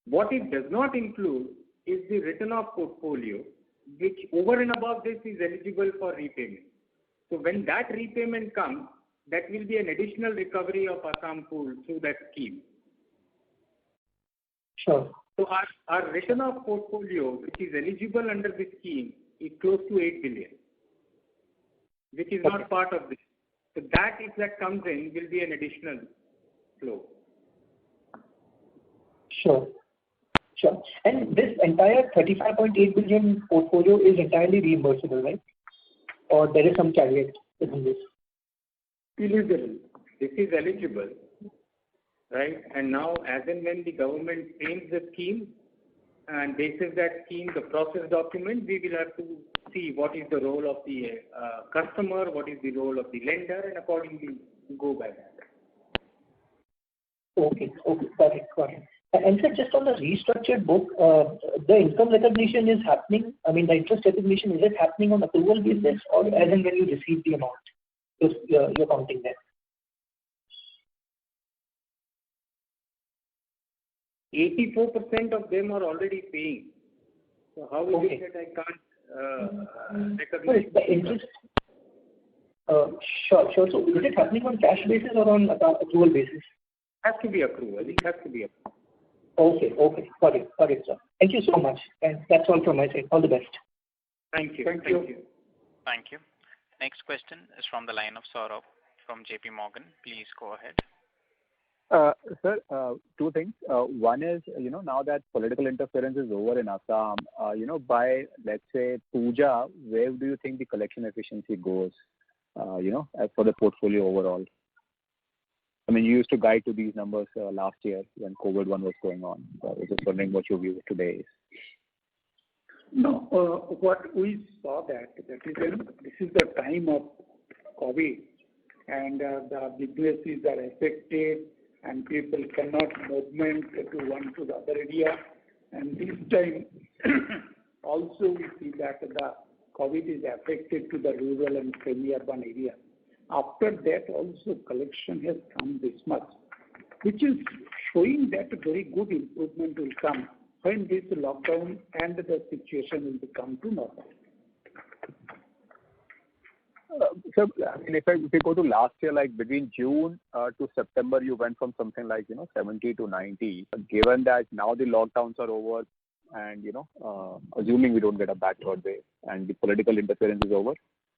What it does not include is the written off portfolio, which over and above this is eligible for repayment. So when that repayment comes, that will be an additional recovery of Assam pool through that scheme. Sure. So our written off portfolio, which is eligible under this scheme, is close to 8 billion, which is not part of this. So that, if that comes in, will be an additional flow. Sure. And this entire 35.8 billion portfolio is entirely reimbursable, right? Or there is some caveat within this? Eligible. This is eligible. right? And now, as and when the government frames the scheme and basis that scheme, the process document, we will have to see what is the role of the customer, what is the role of the lender, and accordingly go by that. Okay. Got it. And sir, just on the restructured book, the income recognition is happening, I mean, the interest recognition, is it happening on approval basis or as and when you receive the amount, you're counting that? 84% of them are already paying. So how is it that I can't recognize the interest? Sure. So is it happening on cash basis or on accrual basis? Has to be accrual. It has to be accrual. Okay. Got it, sir. Thank you so much. And that's all from my side. All the best. Thank you. Thank you. Next question is from the line of Saurabh from JP Morgan. Please go ahead. Sir, two things. One is, now that political interference is over in Assam, by, let's say, Puja, where do you think the collection efficiency goes, as for the portfolio overall? I mean, you used to guide to these numbers last year when COVID one was going on. I was just wondering what your view today is. No, what we saw that this is the time of COVID and the businesses are affected and people cannot movement to one to the other area. And this time also we see that the COVID is affected to the rural and semi-urban area. After that also collection has come this much, which is showing that a very good improvement will come when this lockdown and the situation will become to normal. So, I mean, if we go to last year, like between June to September, you went from something like 70 to 90. But given that now the lockdowns are over, and assuming we don't get a back third wave and the political interference is over,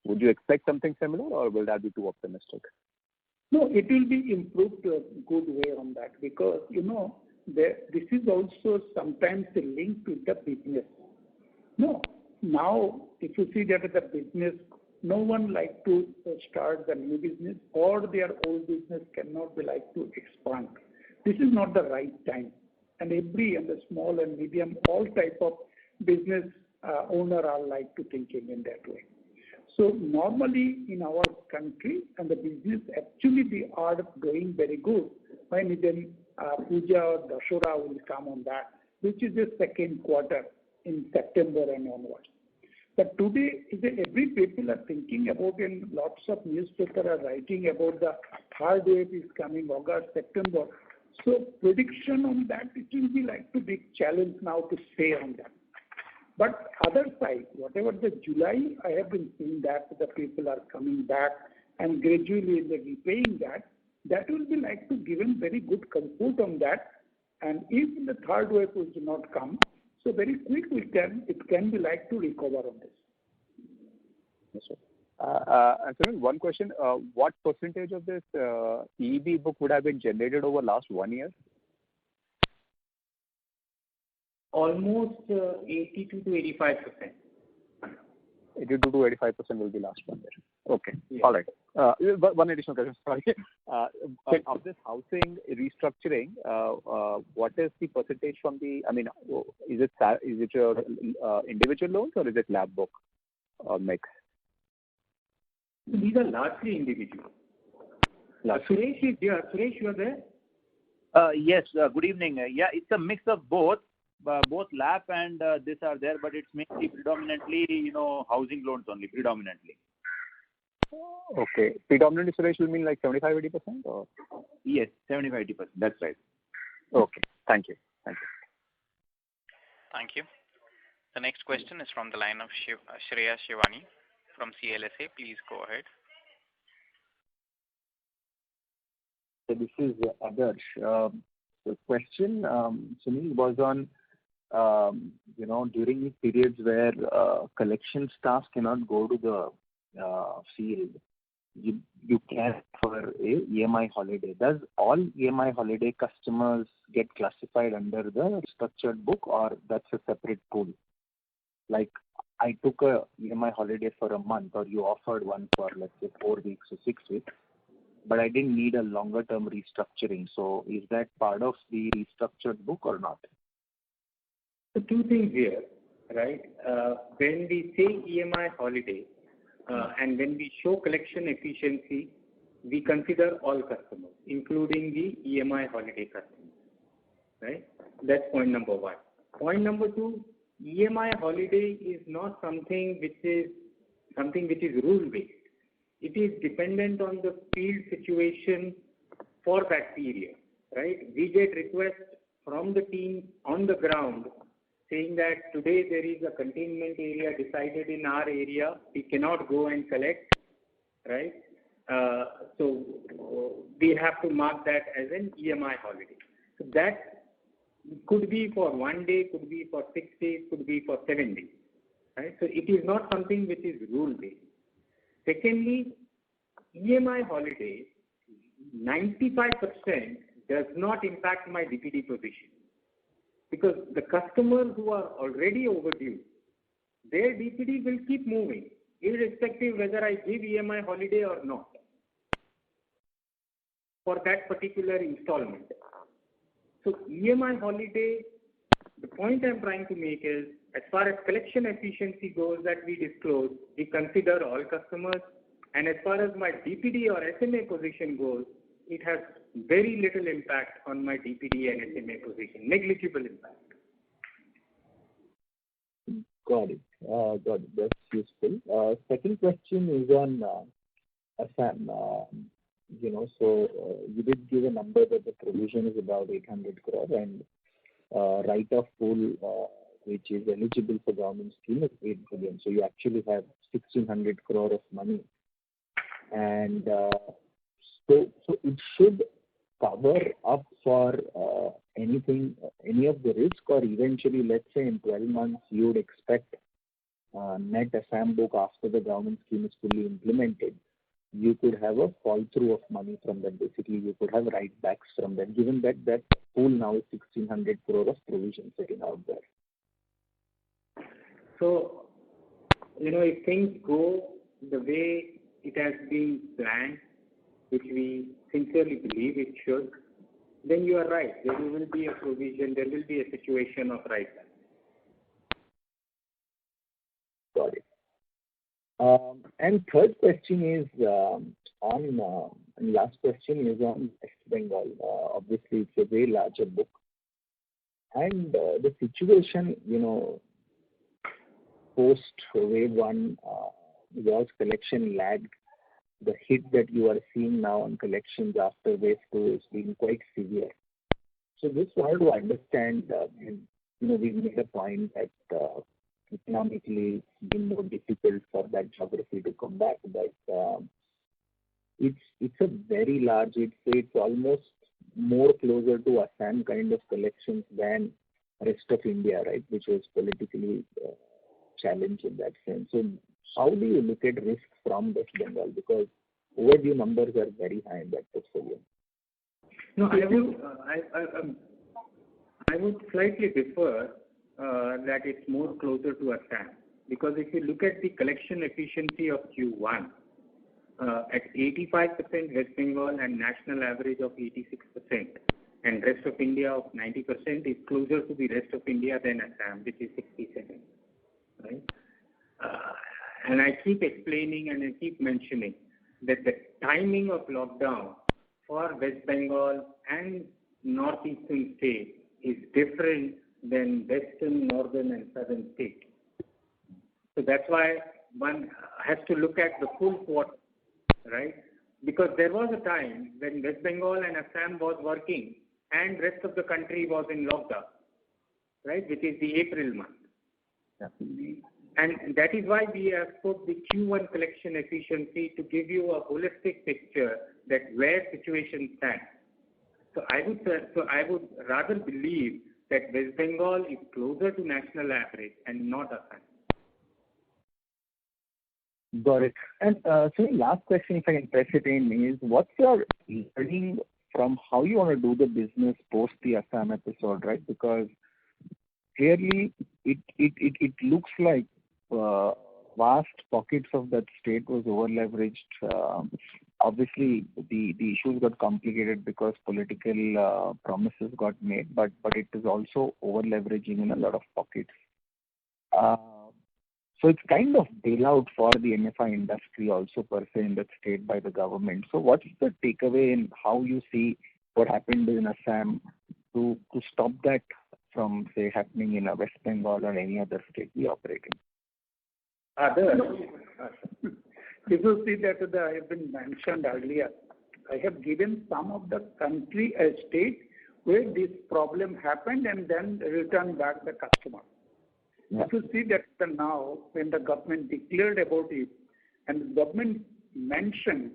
would you expect something similar, or will that be too optimistic? No, it will be improved a good way on that because this is also sometimes a link to the business. No, now if you see that the business, no one like to start the new business or their old business cannot be like to expand. This is not the right time. And the small and medium, all type of business owner are like to thinking in that way. So normally in our country and the business actually they are doing very good when even Puja or Dashora will come on that, which is the second quarter in September and onwards. But today, every people are thinking about, and lots of newspapers are writing about the third wave is coming August, September. So prediction on that, it will be like a big challenge now to say on that. But other side, whatever the July, I have been seeing that the people are coming back and gradually they're repaying that. That will be like to give them very good comfort on that. And if the third wave will not come, so very quick it can be like to recover on this. Yes, sir. And so one question, what percentage of this EEB book would have been generated over last 1 year? Almost 82 to 85%. 82 to 85% will be last 1 year. Okay. Yeah. All right. One additional question. Sorry. Of this housing restructuring, what is the percentage from the? I mean, is it your individual loans or is it LAP book mix? These are largely individual. Suresh is here. Suresh, you are there? Yes. Good evening. Yeah, it's a mix of both LAP and this are there, but it's mainly predominantly, housing loans only, predominantly. Okay. Predominantly, Suresh, will mean like 75-80% or? Yes, 75-80%. That's right. Okay. Thank you. Thank you. The next question is from the line of Shreya Shivani from CLSA. Please go ahead. So this is Adarsh. The question, Sunil, was on, during periods where collection staff cannot go to the field, you can offer a EMI holiday. Does all EMI holiday customers get classified under the structured book, or that's a separate pool? Like I took a EMI holiday for a month, or you offered one for let's say 4 weeks or 6 weeks. but I didn't need a longer term restructuring. So is that part of the restructured book or not? So two things here, right? When we say EMI holiday and when we show collection efficiency, we consider all customers, including the EMI holiday customers, right? That's point number one. Point number two, EMI holiday is not something which is rule-based. It is dependent on the field situation for that period, right? We get requests from the team on the ground saying that today there is a containment area decided in our area, we cannot go and collect, right? So we have to mark that as an EMI holiday. So that could be for 1 day, could be for 6 days, could be for 7 days, right? So it is not something which is rule-based. Secondly, EMI holiday, 95% does not impact my DPD position because the customers who are already overdue, their DPD will keep moving irrespective whether I give EMI holiday or not for that particular installment. So EMI holiday, the point I'm trying to make is, as far as collection efficiency goes that we disclose, we consider all customers, and as far as my DPD or SMA position goes, it has very little impact on my DPD and SMA position, negligible impact. Got it. That's useful. Second question is on Assam. So you did give a number that the provision is about 800 crore and write-off pool which is eligible for government scheme is 8 billion. So you actually have 1,600 crore of money. And so it should cover up for anything, any of the risk, or eventually, let's say in 12 months, you would expect net Assam book after the government scheme is fully implemented. You could have a fall through of money from that. Basically, you could have write backs from that, given that that pool now is 1,600 crore of provision sitting out there. So, if things go the way it has been planned, which we sincerely believe it should, then you are right. There will be a provision, there will be a situation of write back. Got it. And third question is last question is on West Bengal. Obviously, it's a very larger book. And the situation, post wave one was collection lagged. The hit that you are seeing now on collections after wave two is being quite severe. So just wanted to understand, we made a point that economically it's been more difficult for that geography to come back, but it's a very large, it's almost more closer to Assam kind of collections than rest of India, right, which was politically challenged in that sense. So how do you look at risk from West Bengal? Because overdue numbers are very high in that portfolio. No, I would slightly differ that it's more closer to Assam. Because if you look at the collection efficiency of Q1, at 85% West Bengal and national average of 86%, and rest of India of 90% is closer to the rest of India than Assam, which is 67, right? And I keep explaining and I keep mentioning that the timing of lockdown for West Bengal and northeastern states is different than western, northern and southern states. So that's why one has to look at the full quarter, right? Because there was a time when West Bengal and Assam was working and rest of the country was in lockdown, right, which is the April month. Yeah. And that is why we have put the Q1 collection efficiency to give you a holistic picture that where situation stands. So I would rather believe that West Bengal is closer to national average and not Assam. Got it. And so last question, if I can press it in, is what's your learning from how you want to do the business post the Assam episode, right? Because clearly it looks like vast pockets of that state was over-leveraged. obviously the issues got complicated because political promises got made, but it is also over leveraging in a lot of pockets. So it's kind of bailout for the MFI industry also per se in that state by the government. So what's the takeaway in how you see what happened in Assam to stop that from, say, happening in a West Bengal or any other state we operate in? If you see that I have been mentioned earlier, I have given some of the country state where this problem happened and then returned back the customer. Yeah. If you see that now when the government declared about it and the government mentioned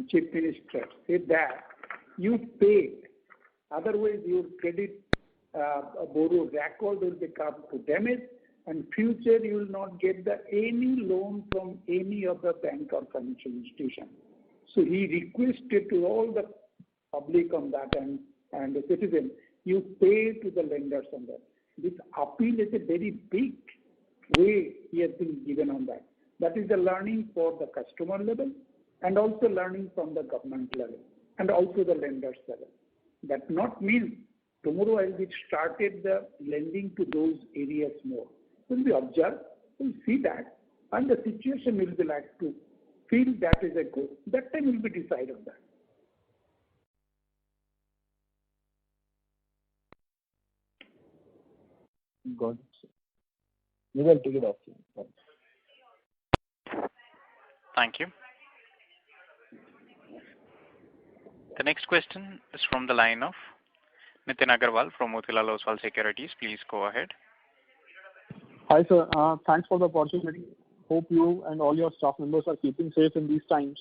Chief Minister said that you paid, otherwise your credit bureau record will become damaged and future you will not get any loan from any of the bank or financial institution. So he requested to all the public on that and the citizen, you pay to the lenders on that. This appeal is a very big way he has been given on that. That is the learning for the customer level and also learning from the government level and also the lenders level. That not means tomorrow I will be started the lending to those areas more. When we observe, we'll see that and the situation will be like to feel that is a good. That time will be decided on that. Got it. Maybe I'll take it off. Thank you. The next question is from the line of Nitin Agarwal from Motilal Oswal Securities. Please go ahead. Hi, sir. Thanks for the opportunity. Hope you and all your staff members are keeping safe in these times.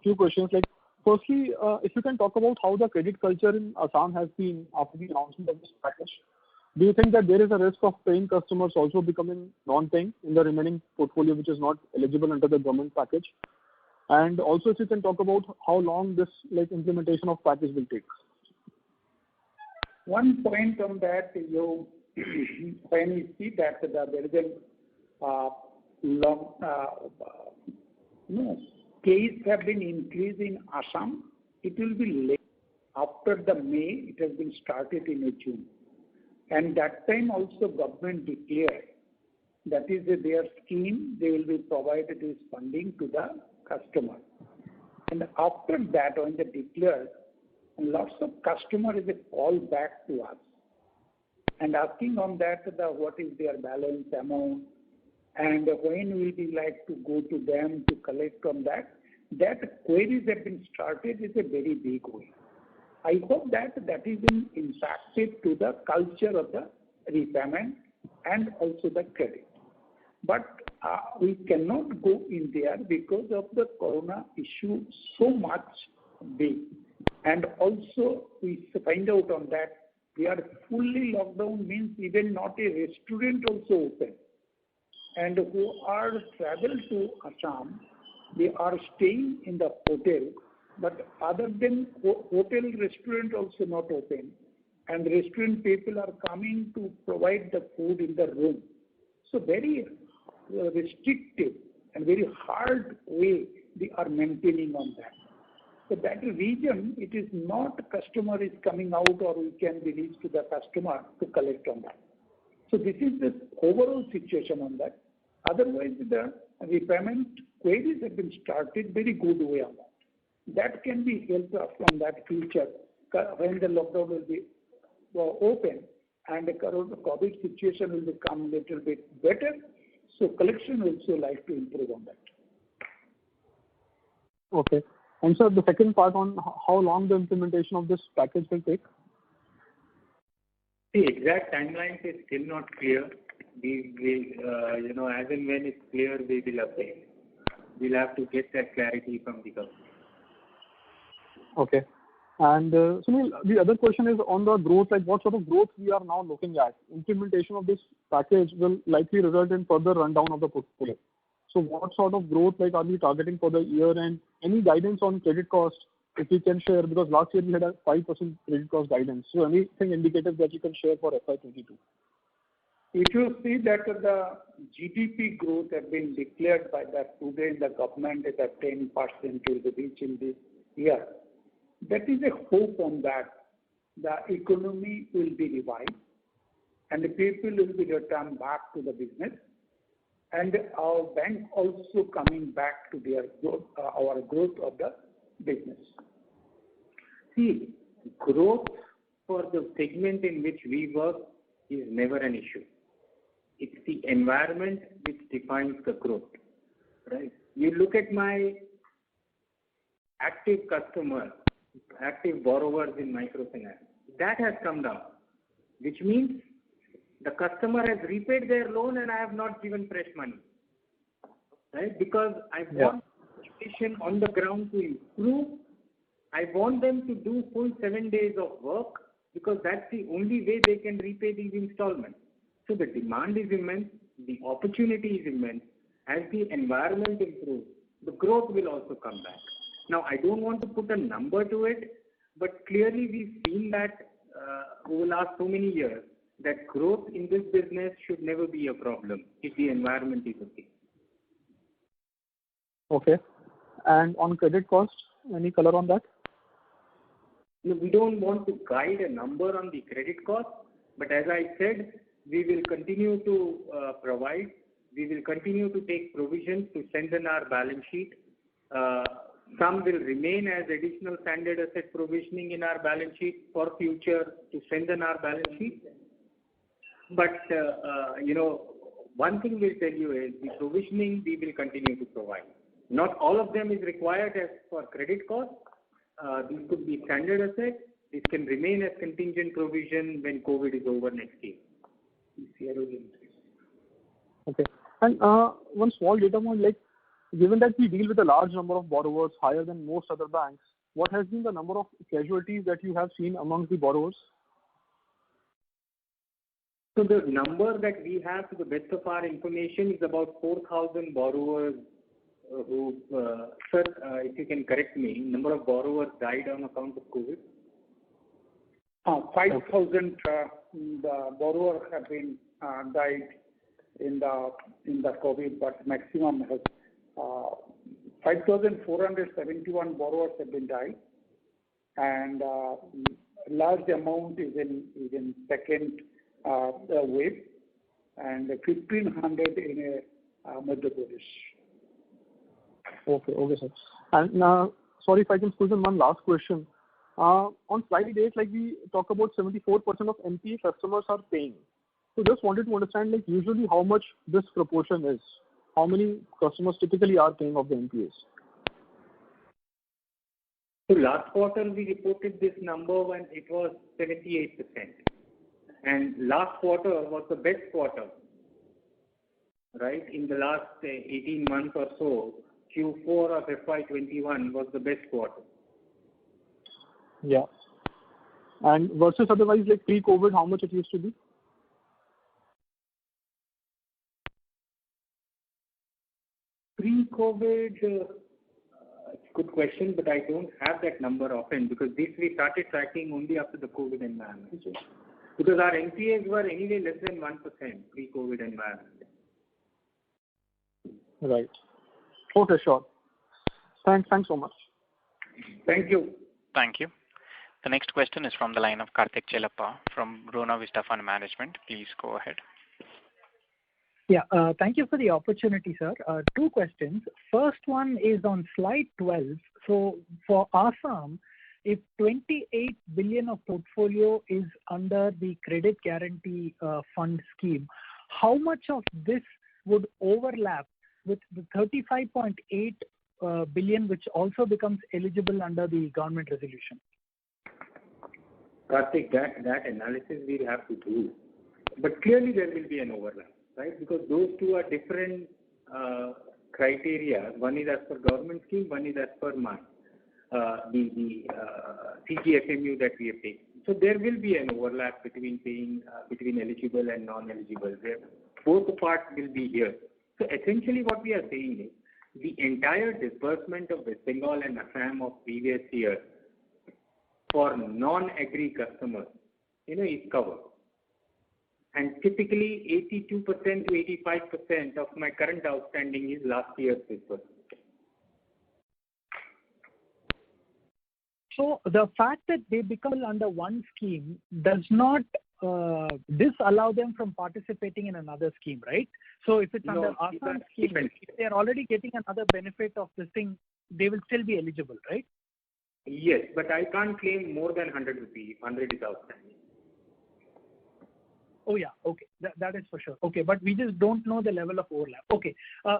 Few questions. Firstly, if you can talk about how the credit culture in Assam has been after the announcement of this package. Do you think that there is a risk of paying customers also becoming non-paying in the remaining portfolio which is not eligible under the government package? And also if you can talk about how long this implementation of package will take. One point on that, when you see that there is a long case have been increased in Assam, it will be late. After the May, it has been started in June. And that time also government declared that is their scheme, they will be provided this funding to the customer. And after that, when they declared, lots of customers is a call back to us and asking on that what is their balance amount and when will be like to go to them to collect on that. That queries have been started is a very big way. I hope that is impacted to the culture of the repayment and also the credit. But we cannot go in there because of the corona issue so much big. And also we find out on that we are fully locked down means even not a restaurant also open. And who are travel to Assam, they are staying in the hotel. But other than hotel, restaurant also not open. And restaurant people are coming to provide the food in the room. So very restrictive and very hard way they are maintaining on that. So that region, it is not customer is coming out or we can be reached to the customer to collect on that. So this is the overall situation on that. Otherwise, the repayment queries have been started very good way on that. That can be helped from that future when the lockdown will be open and the COVID situation will become a little bit better. So collection also like to improve on that. Okay. And sir, the second part on how long the implementation of this package will take? The exact timelines is still not clear. We will, as and when it's clear, we will update. We'll have to get that clarity from the government. Okay. And Sunil, the other question is on the growth, what sort of growth we are now looking at. Implementation of this package will likely result in further rundown of the portfolio. So what sort of growth are we targeting for the year and any guidance on credit cost if you can share, because last year we had a 5% credit cost guidance. So anything indicative that you can share for FY22? If you see that the GDP growth has been declared by today the government is at 10% will reach in this year, that is a hope on that the economy will be revived and the people will be returned back to the business, and our bank also coming back to their growth, our growth of the business. See, growth for the segment in which we work is never an issue. It's the environment which defines the growth, right? You look at my active customers, active borrowers in microfinance, that has come down, which means the customer has repaid their loan and I have not given fresh money, right? Because I want the situation on the ground to improve. I want them to do full 7 days of work because that's the only way they can repay these installments. So the demand is immense, the opportunity is immense. As the environment improves, the growth will also come back. Now, I don't want to put a number to it, but clearly we've seen that over the last so many years, that growth in this business should never be a problem if the environment is okay. Okay. And on credit cost, any color on that? No, we don't want to guide a number on the credit cost, but as I said, we will continue to provide. We will continue to take provisions to strengthen our balance sheet. Some will remain as additional standard asset provisioning in our balance sheet for future to strengthen our balance sheet. But, one thing we'll tell you is the provisioning we will continue to provide. Not all of them is required as for credit cost. These could be standard assets. This can remain as contingent provision when COVID is over next year. Okay. And one small data point, like given that we deal with a large number of borrowers higher than most other banks, what has been the number of casualties that you have seen amongst the borrowers? So the number that we have to the best of our information is about 4,000 borrowers who, sir, if you can correct me, number of borrowers died on account of COVID? 5,000 the borrowers have been died in the COVID, but maximum has 5,471 borrowers have been died, and large amount is in second wave, and 1,500 in Madhya Pradesh. Okay, sir. And sorry if I can squeeze in one last question. On slide 8, like we talk about 74% of NPA customers are paying. So just wanted to understand, like usually how much this proportion is. How many customers typically are paying of the NPAs? So last quarter we reported this number when it was 78%. And last quarter was the best quarter, right? In the last 18 months or so, Q4 of FY21 was the best quarter. Yeah. And versus otherwise, like pre-COVID, how much it used to be? Pre-COVID, good question, but I don't have that number often because this we started tracking only after the COVID environment. Because our NPAs were anyway less than 1% pre-COVID environment. Right. Okay, sure. Thanks so much. Thank you. Thank you. The next question is from the line of Karthik Chellappa from Bruna Vista Fund Management. Please go ahead. Yeah, thank you for the opportunity, sir. Two questions. First one is on slide 12. So for Assam, if 28 billion of portfolio is under the credit guarantee fund scheme, how much of this would overlap with the 35.8 billion which also becomes eligible under the government resolution? Karthik, that analysis we'll have to do. But clearly there will be an overlap, right? Because those two are different criteria. One is as per government scheme, one is as per mine. The CGFMU that we have taken. So there will be an overlap between paying between eligible and non-eligible. Both parts will be here. So essentially what we are saying is the entire disbursement of West Bengal and Assam of previous year for non-agri customers, is covered. And typically 82% to 85% of my current outstanding is last year's disbursement. So the fact that they become under one scheme does not disallow them from participating in another scheme, right? So if it's under Assam scheme, if they are already getting another benefit of this thing, they will still be eligible, right? Yes, but I can't claim more than 100 rupees. 100 is outstanding. Oh yeah, okay, that is for sure. Okay, but we just don't know the level of overlap. Okay,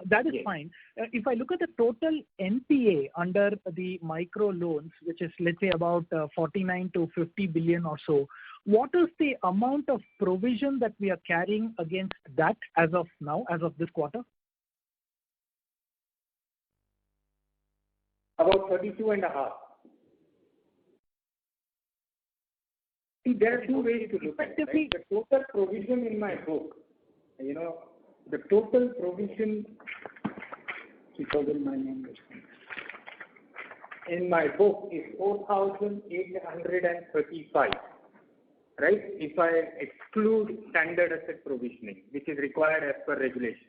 that is fine. If I look at the total NPA under the micro loans, which is let's say about 49 to 50 billion or so, what is the amount of provision that we are carrying against that as of now, as of this quarter? About 32.5. See, there are two ways to look at it. Right? The total provision in my book, the total provision in my book is 4,835, right? If I exclude standard asset provisioning, which is required as per regulation.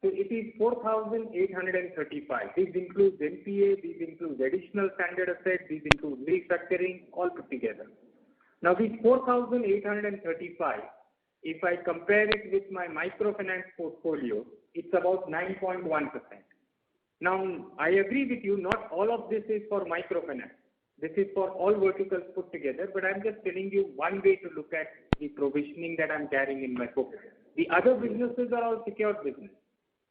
So it is 4,835. This includes NPA, this includes additional standard assets, this includes restructuring, all put together. Now this 4,835, if I compare it with my microfinance portfolio, it's about 9.1%. Now I agree with you, not all of this is for microfinance. This is for all verticals put together, but I'm just telling you one way to look at the provisioning that I'm carrying in my book. The other businesses are all secured business.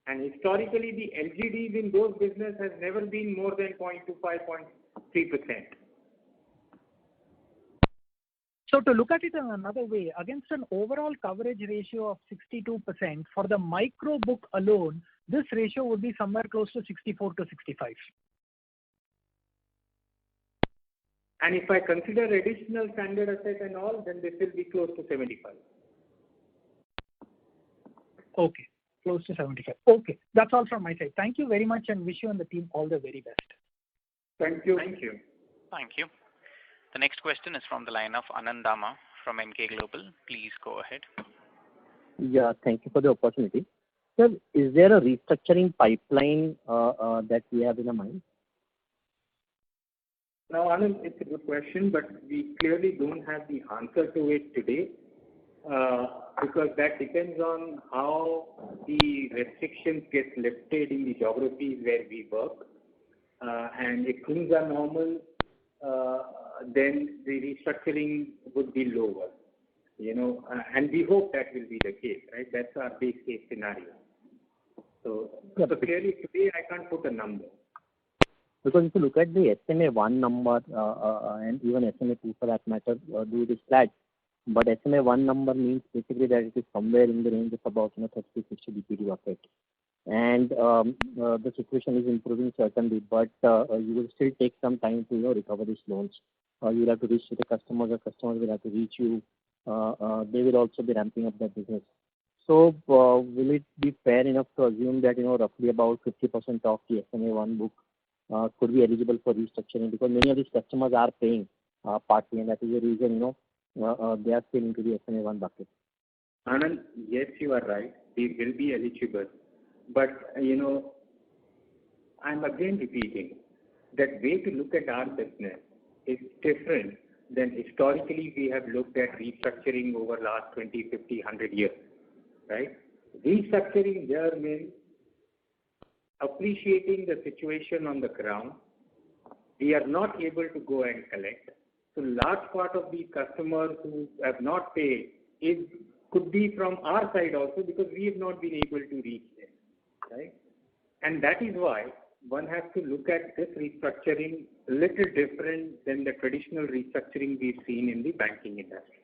And historically, the LGDs in those businesses has never been more than 0.25, 0.3%. So to look at it in another way, against an overall coverage ratio of 62%, for the micro book alone, this ratio would be somewhere close to 64 to 65. And if I consider additional standard asset and all, then this will be close to 75. Okay, close to 75. Okay, that's all from my side. Thank you very much and wish you and the team all the very best. Thank you. Thank you. Thank you. The next question is from the line of Anand Dama from Emkay Global. Please go ahead. Yeah, thank you for the opportunity. Sir, is there a restructuring pipeline that we have in mind? Now, Anand, it's a good question, but we clearly don't have the answer to it today because that depends on how the restrictions get lifted in the geographies where we work. And if things are normal, then the restructuring would be lower, and we hope that will be the case, right? That's our base case scenario. So clearly today I can't put a number. Because if you look at the SMA1 number and even SMA2 for that matter, do it is flat. But SMA1 number means basically that it is somewhere in the range of about 30-60 DPD bucket. And the situation is improving certainly, but you will still take some time to recover these loans. You will have to reach to the customers, the customers will have to reach you. They will also be ramping up their business. So will it be fair enough to assume that roughly about 50% of the SMA1 book could be eligible for restructuring, because many of these customers are paying partly, and that is the reason they are still into the SMA1 bucket. Anand, yes, you are right. They will be eligible. But, I'm again repeating that way to look at our business is different than historically we have looked at restructuring over last 20, 50, 100 years, right? Restructuring here means appreciating the situation on the ground. We are not able to go and collect. So large part of the customers who have not paid could be from our side also, because we have not been able to reach them. Right? And that is why one has to look at this restructuring a little different than the traditional restructuring we've seen in the banking industry.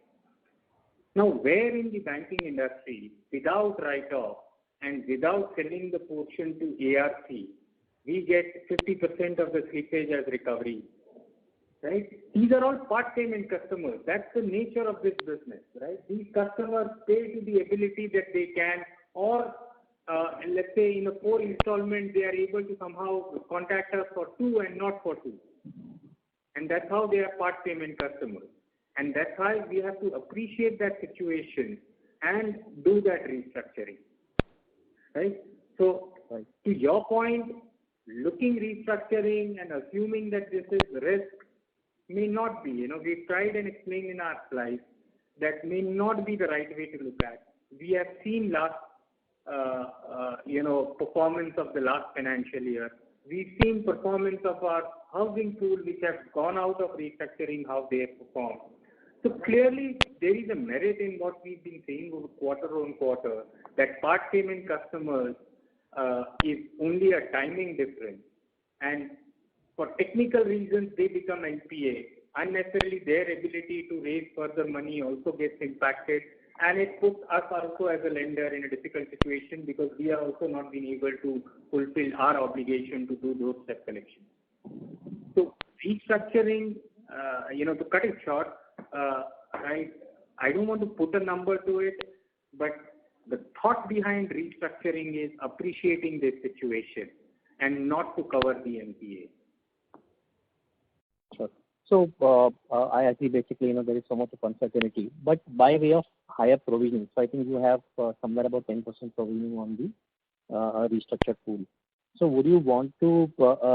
Now, where in the banking industry, without write-off and without selling the portion to ARC, we get 50% of the slippage as recovery. Right? These are all part payment customers. That's the nature of this business. Right? These customers pay to the ability that they can, or let's say in a 4 installment, they are able to somehow contact us for 2 and not for 2. And that's how they are part payment customers. And that's why we have to appreciate that situation and do that restructuring, right? So to your point, looking restructuring and assuming that this is risk may not be, we've tried and explained in our slides that may not be the right way to look at. We have seen last, performance of the last financial year. We've seen performance of our housing pool which have gone out of restructuring, how they have performed. So clearly there is a merit in what we've been saying over quarter on quarter, that part payment customers is only a timing difference, and for technical reasons they become NPA. Unnecessarily their ability to raise further money also gets impacted, and it puts us also as a lender in a difficult situation because we are also not being able to fulfill our obligation to do those step collections. So restructuring, to cut it short, I don't want to put a number to it, but the thought behind restructuring is appreciating this situation and not to cover the NPA. Sure. So I agree. Basically, there is so much of uncertainty, but by way of higher provisioning. So I think you have somewhere about 10% provisioning on the restructured pool. So would you want to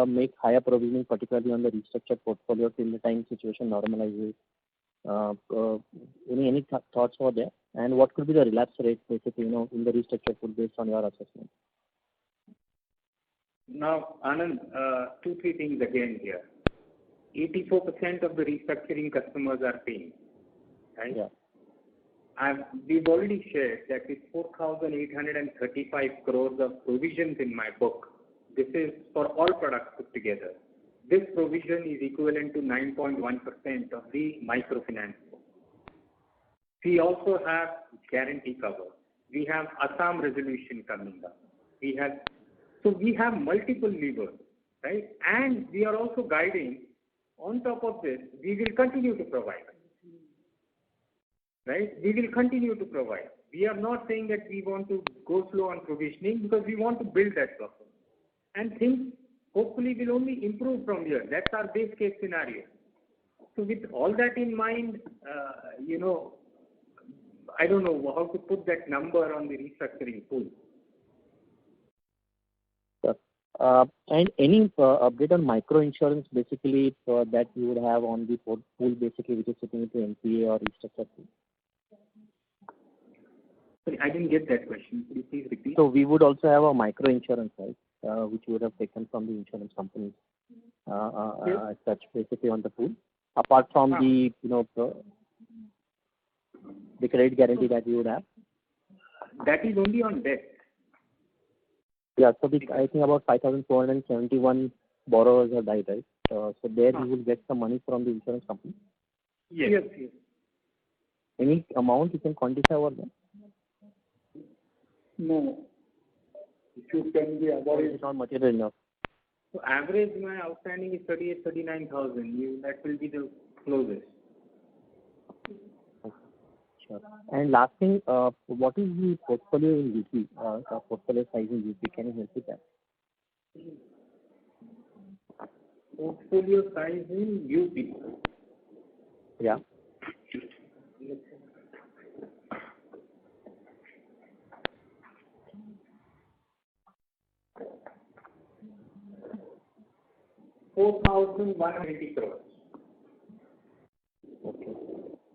make higher provisioning, particularly on the restructured portfolio, till the time situation normalizes? Any thoughts over there? And what could be the relapse rate, basically, in the restructured pool based on your assessment? Now, Anand, 2-3 things again here. 84% of the restructuring customers are paying, right? Yeah. We've already shared that with 4,835 crores of provisions in my book, this is for all products put together. This provision is equivalent to 9.1% of the microfinance book. We also have guarantee cover. We have Assam resolution coming up. We have multiple levers, right? And we are also guiding. On top of this, we will continue to provide, right? We will continue to provide. We are not saying that we want to go slow on provisioning because we want to build that buffer. And things hopefully will only improve from here. That's our base case scenario. So with all that in mind, I don't know how to put that number on the restructuring pool. And any update on micro insurance, basically, that you would have on the pool, basically, which is sitting into NPA or restructured pool? Sorry, I didn't get that question. Could you please repeat? So we would also have a micro insurance, right, which you would have taken from the insurance companies, as such, basically, on the pool, apart from the credit guarantee that you would have. That is only on debt. Yeah, so I think about 5,471 borrowers have died, right? So there you will get some money from the insurance company? Yes. Any amount you can quantify over there? No. If you can be about it. It's not material enough. So average my outstanding is 39,000. That will be the closest. Sure. And last thing, what is the portfolio in UP, portfolio size in UP? Can you help with that? Portfolio size in UP? Yeah. ₹4,180 crores. Okay.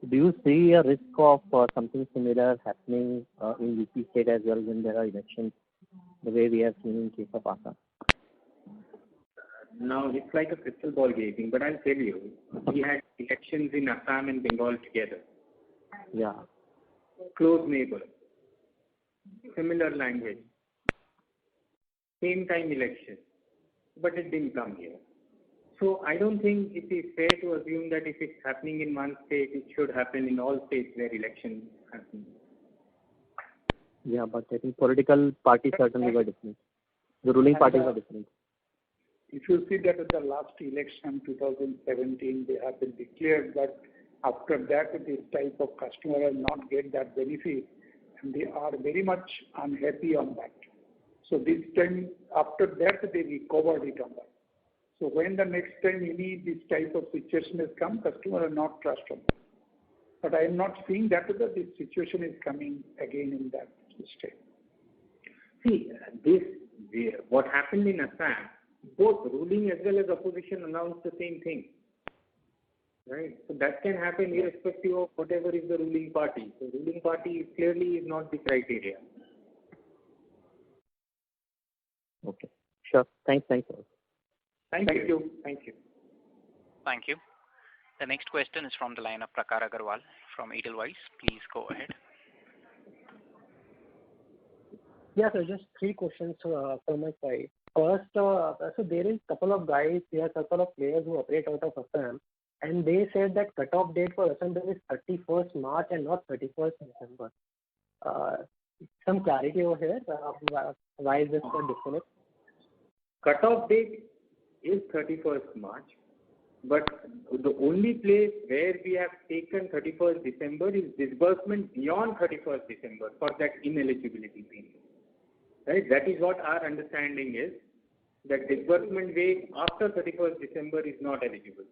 Do you see a risk of something similar happening in UP state as well when there are elections, the way we have seen in case of Assam? Now, it's like a crystal ball gazing, but I'll tell you, we had elections in Assam and Bengal together. Yeah. Close neighbors, similar language, same time election, but it didn't come here. So I don't think it is fair to assume that if it's happening in one state, it should happen in all states where elections happen. Yeah, but I think political parties certainly were different. The ruling parties are different. If you see that at the last election, 2017, they have been declared that after that, this type of customer will not get that benefit, and they are very much unhappy on that. So this time, after that, they recovered it on that. So when the next time this type of situation has come, customer will not trust on that. But I am not seeing that this situation is coming again in that state. See, what happened in Assam, both ruling as well as opposition announced the same thing. Right? So that can happen irrespective of whatever is the ruling party. So ruling party clearly is not the criteria. Okay. Sure. Thanks. Thank you. Thank you. Thank you. The next question is from the line of Prakhar Agarwal from Edelweiss. Please go ahead. Yeah, sir, just 3 questions from my side. First, so there is a couple of guys, there are a couple of players who operate out of Assam, and they said that cutoff date for Assam is 31st March and not 31st December. Some clarity over here. Why is this a disconnect? Cutoff date is 31st March, but the only place where we have taken 31st December is disbursement beyond 31st December for that ineligibility period. Right? That is what our understanding is, that disbursement date after 31st December is not eligible.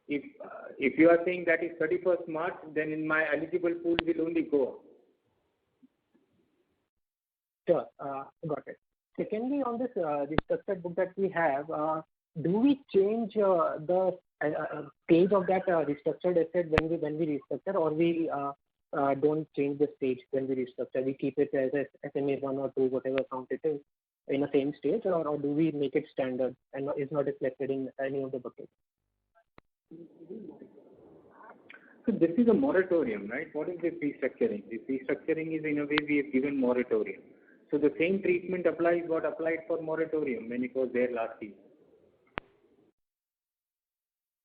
If you are saying that is 31st March, then in my eligible pool will only go up. Sure, got it. Secondly, on this restructured book that we have, do we change the stage of that restructured asset when we restructure, or we don't change the stage when we restructure? We keep it as SMA 1 or 2, whatever account it is, in the same stage, or do we make it standard and is not reflected in any of the buckets? So this is a moratorium, right? What is this restructuring? This restructuring is, in a way, we have given moratorium. So the same treatment applies what applied for moratorium when it was there last year.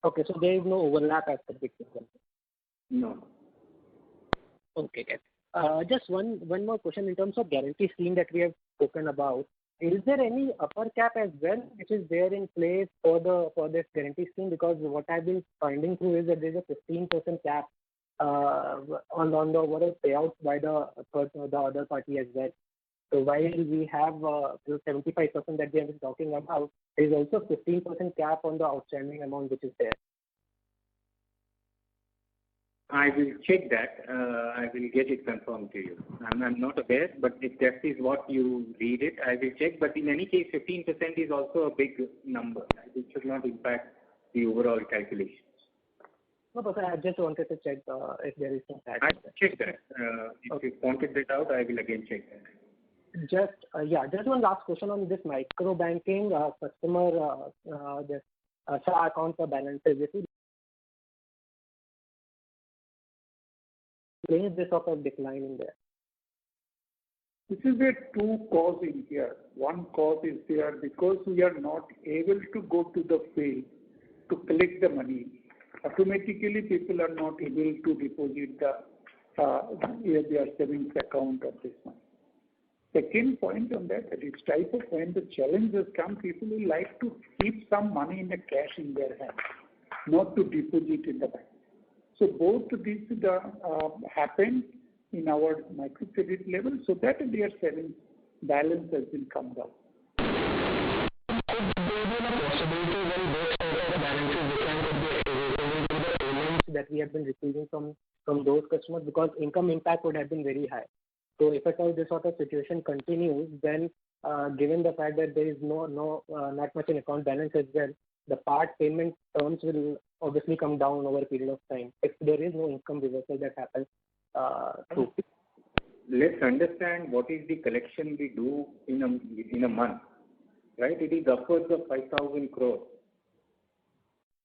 Okay, so there is no overlap as per the system. No. Okay, guys. Just one more question in terms of guarantee scheme that we have spoken about. Is there any upper cap as well which is there in place for this guarantee scheme? Because what I've been finding through is that there's a 15% cap on the overall payouts by the other party as well. So while we have 75% that we have been talking about, there is also 15% cap on the outstanding amount which is there. I will check that. I will get it confirmed to you. I'm not aware, but if that is what you read it, I will check. But in any case, 15% is also a big number. It should not impact the overall calculations. No, but I just wanted to check if there is some tax. I will check that. If you pointed that out, I will again check that. Just one last question on this micro banking customer this account for balances. If you explain this sort of decline in there. This is a 2 cause in here. One cause is there because we are not able to go to the field to collect the money. Automatically, people are not able to deposit their savings account of this money. Second point on that, it's type of when the challenges come, people will like to keep some money in the cash in their hand, not to deposit in the bank. So both these happen in our microcredit level, so that their savings balance has been come down. That we have been receiving from those customers, because income impact would have been very high. So if at all this sort of situation continues, then given the fact that there is not much in account balance as well, the part payment terms will obviously come down over a period of time if there is no income reversal that happens. Let's understand what is the collection we do in a month, right? It is upwards of 5,000 crores,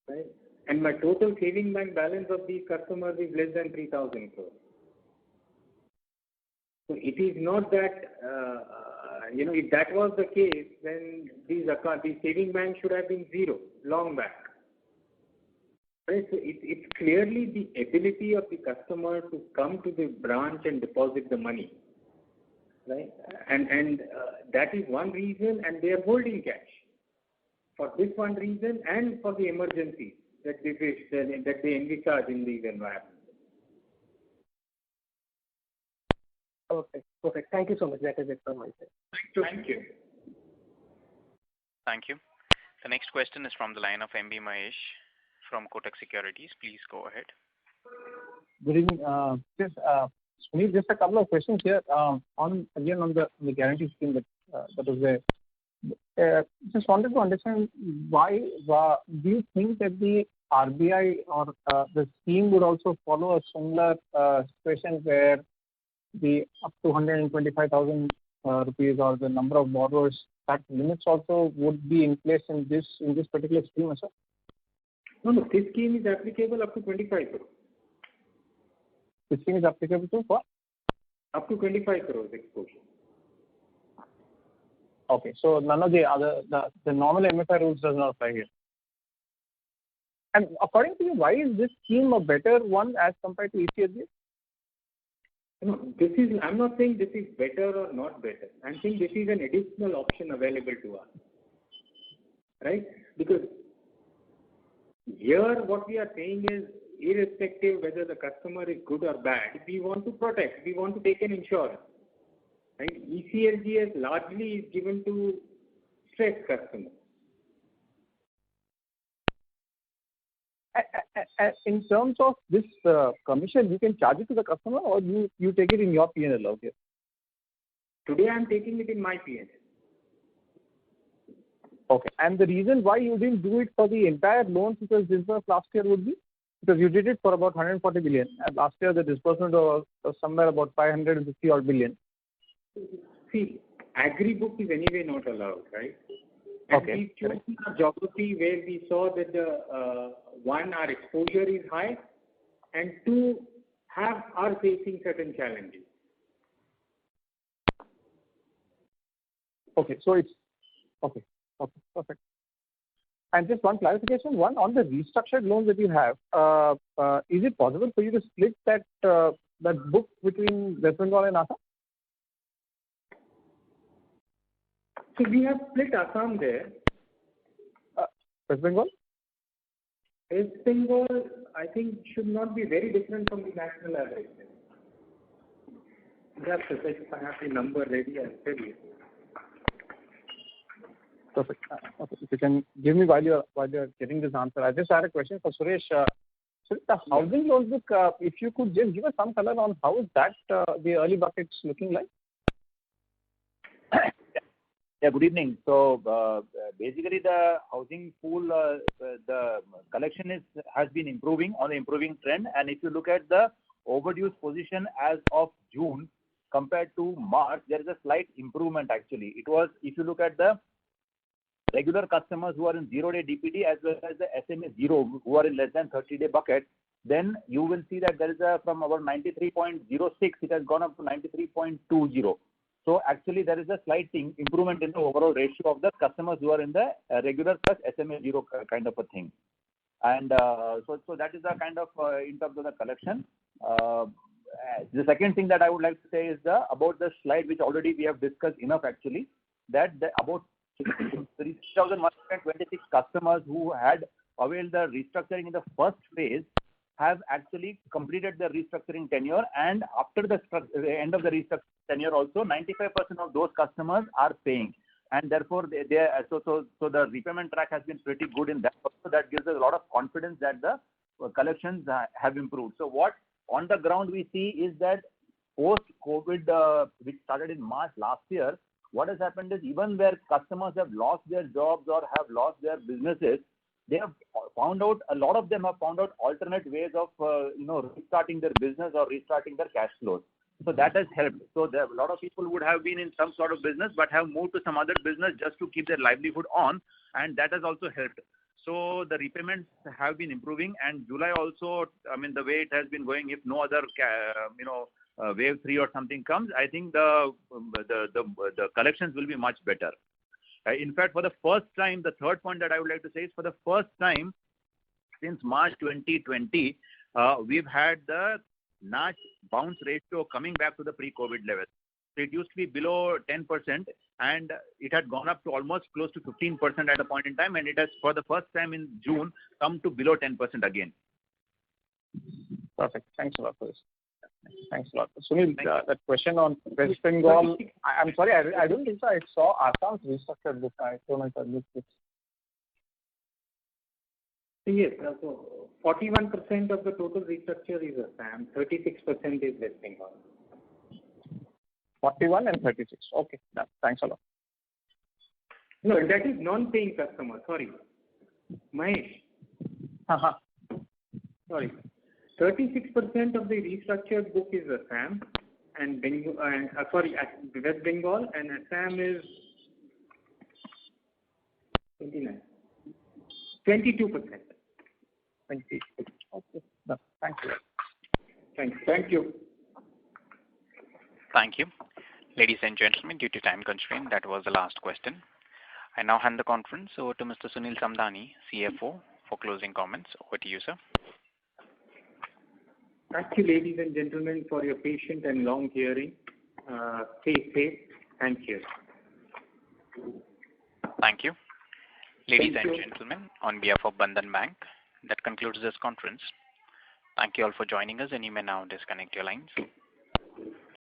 right? And my total saving bank balance of these customers is less than 3,000 crores. So it is not that, if that was the case, then these saving banks should have been zero, long back. Right? So it's clearly the ability of the customer to come to the branch and deposit the money. Right? And that is one reason, and they are holding cash. For this one reason and for the emergency that they envisage in these environments. Okay, perfect. Thank you so much. That is it from my side. Thank you. Thank you. The next question is from the line of MB Mahesh from Kotak Securities. Please go ahead. Good evening. Sunil, just a couple of questions here. On the guarantee scheme that was there. Just wanted to understand why do you think that the RBI or the scheme would also follow a similar situation where the up to 125,000 rupees or the number of borrowers, that limits also would be in place in this particular scheme, sir? No, this scheme is applicable up to 25 crores. This scheme is applicable to what? Up to 25 crores exposure. Okay, so none of the normal MFI rules does not apply here. And according to you, why is this scheme a better one as compared to ECLGS? No, I'm not saying this is better or not better. I'm saying this is an additional option available to us. Right? Because here what we are saying is, irrespective whether the customer is good or bad, we want to protect, we want to take an insurance. Right? ECLGS largely is given to stressed customers. In terms of this commission, you can charge it to the customer, or you take it in your P&L out here? Today I am taking it in my P&L. Okay. And the reason why you didn't do it for the entire loans which was disbursed last year would be? Because you did it for about 140 billion. And last year the disbursement was somewhere about 550 odd billion. See, agri book is anyway not allowed, right? And okay. we chose a geography where we saw that our exposure is high, and two, are facing certain challenges. Okay, so it's okay, perfect. And just one clarification, one on the restructured loans that you have, is it possible for you to split that book between West Bengal and Assam? So we have split Assam there. West Bengal? West Bengal, I think, should not be very different from the national average. Just if I have the number ready, I'll tell you. Perfect. Okay. If you can give me while you're getting this answer, I just had a question for Suresh. So the housing loan book, if you could just give us some color on how is that the early buckets looking like? Yeah, good evening. So basically the housing pool, the collection has been improving on the improving trend. And if you look at the overdue position as of June compared to March, there is a slight improvement actually. It was, if you look at the regular customers who are in 0-day DPD as well as the SMA 0 who are in less than 30-day bucket, then you will see that there is from about 93.06, it has gone up to 93.20. So actually there is a slight improvement in the overall ratio of the customers who are in the regular plus SMA 0 kind of a thing. And so that is the kind of in terms of the collection. The second thing that I would like to say is about the slide which already we have discussed enough actually, that about 3,126 customers who had availed the restructuring in the first phase have actually completed the restructuring tenure, and after the end of the restructuring tenure also 95% of those customers are paying, and therefore so the repayment track has been pretty good in that. So that gives us a lot of confidence that the collections have improved. So what on the ground we see is that post-COVID, which started in March last year, what has happened is even where customers have lost their jobs or have lost their businesses, they have found out, a lot of them have found out alternate ways of restarting their business or restarting their cash flows. So that has helped. So there, a lot of people would have been in some sort of business but have moved to some other business just to keep their livelihood on, and that has also helped. So the repayments have been improving, and July also, I mean, the way it has been going, if no other wave 3 or something comes, I think the collections will be much better. In fact, for the first time, the third point that I would like to say is for the first time since March 2020, we've had the NACH bounce ratio coming back to the pre-COVID level. So it used to be below 10% and it had gone up to almost close to 15% at a point in time, and it has for the first time in June come to below 10% again. Perfect. Thanks a lot for this. Thanks a lot. Sunil, that question on West Bengal, I'm sorry, I don't think so. I saw Assam's restructured book. I don't know if I missed it. Yes, so 41% of the total restructure is Assam, 36% is West Bengal. 41 and 36. Okay, done. Thanks a lot. No, that is non-paying customer. Sorry. Mahesh. Sorry. 36% of the restructured book is Assam and West Bengal, and Assam is 29. 22%. 20. Okay, done. Thank you. Thank you. Thank you. Ladies and gentlemen, due to time constraint, that was the last question. I now hand the conference over to Mr. Sunil Samdani, CFO, for closing comments. Over to you, sir. Thank you, ladies and gentlemen, for your patient and long hearing. Stay safe. Thank you. Thank you. Ladies and gentlemen, on behalf of Bandhan Bank, that concludes this conference. Thank you all for joining us, and you may now disconnect your lines.